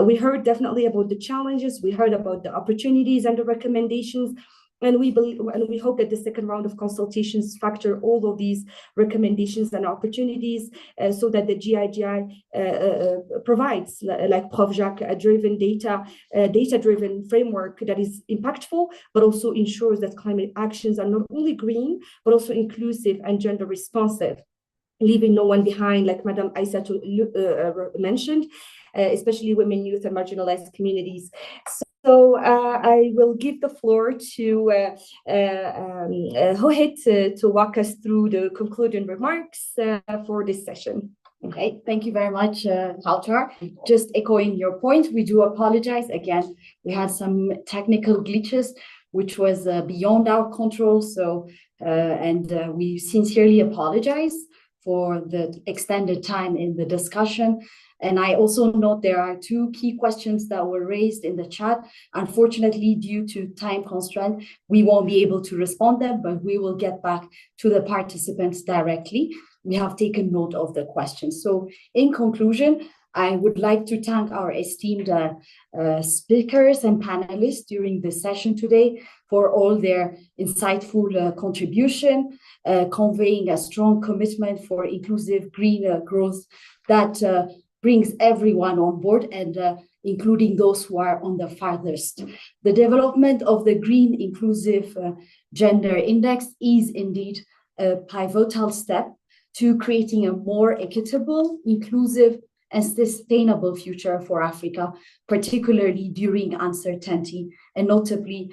We heard definitely about the challenges, we heard about the opportunities and the recommendations. And we believe, and we hope that the second round of consultations factor all of these recommendations and opportunities so that the GIGI provides, like Prof. Jacques, a data-driven framework that is impactful, but also ensures that climate actions are not only green, but also inclusive and gender responsive, leaving no one behind, like Madam Aissa mentioned, especially women, youth, and marginalized communities. So I will give the floor to Rohit to walk us through the concluding remarks for this session. Okay, thank you very much, Kautar. Just echoing your point, we do apologize. Again, we had some technical glitches, which was beyond our control. So, we sincerely apologize for the extended time in the discussion. And I also note there are two key questions that were raised in the chat. Unfortunately, due to time constraint, we won't be able to respond them, but we will get back to the participants directly. We have taken note of the questions. So in conclusion, I would like to thank our esteemed speakers and panelists during the session today for all their insightful contribution, conveying a strong commitment for inclusive green growth that brings everyone on board, and including those who are on the farthest. The development of the Green Inclusive Gender Index is indeed a pivotal step to creating a more equitable, inclusive, and sustainable future for Africa, particularly during uncertainty and notably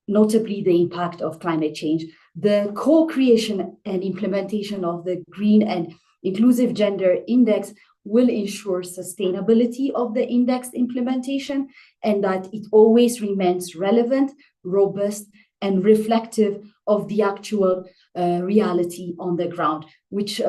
the impact of climate change. The co-creation and implementation of the Green and Inclusive Gender Index will ensure sustainability of the index implementation and that it always remains relevant, robust, and reflective of the actual reality on the ground, which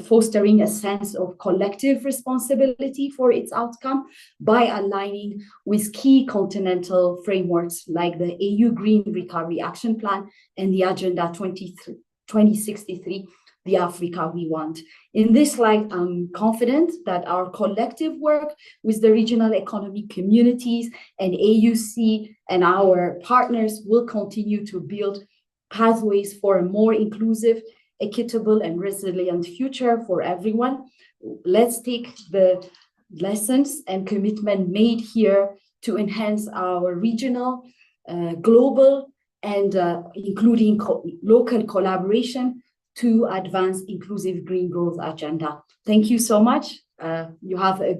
fostering a sense of collective responsibility for its outcome by aligning with key continental frameworks like the AU Green Recovery Action Plan and the Agenda 2063, the Africa we want. In this light, I'm confident that our collective work with the regional economic communities and AUC and our partners will continue to build pathways for a more inclusive, equitable, and resilient future for everyone. Let's take the lessons and commitment made here to enhance our regional, global, and including local collaboration to advance inclusive green growth agenda. Thank you so much. you have a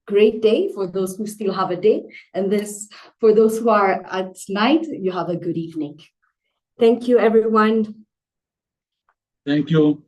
great day for those who still have a day, and this for those who are at night, you have a good evening. Thank you, everyone. Thank you.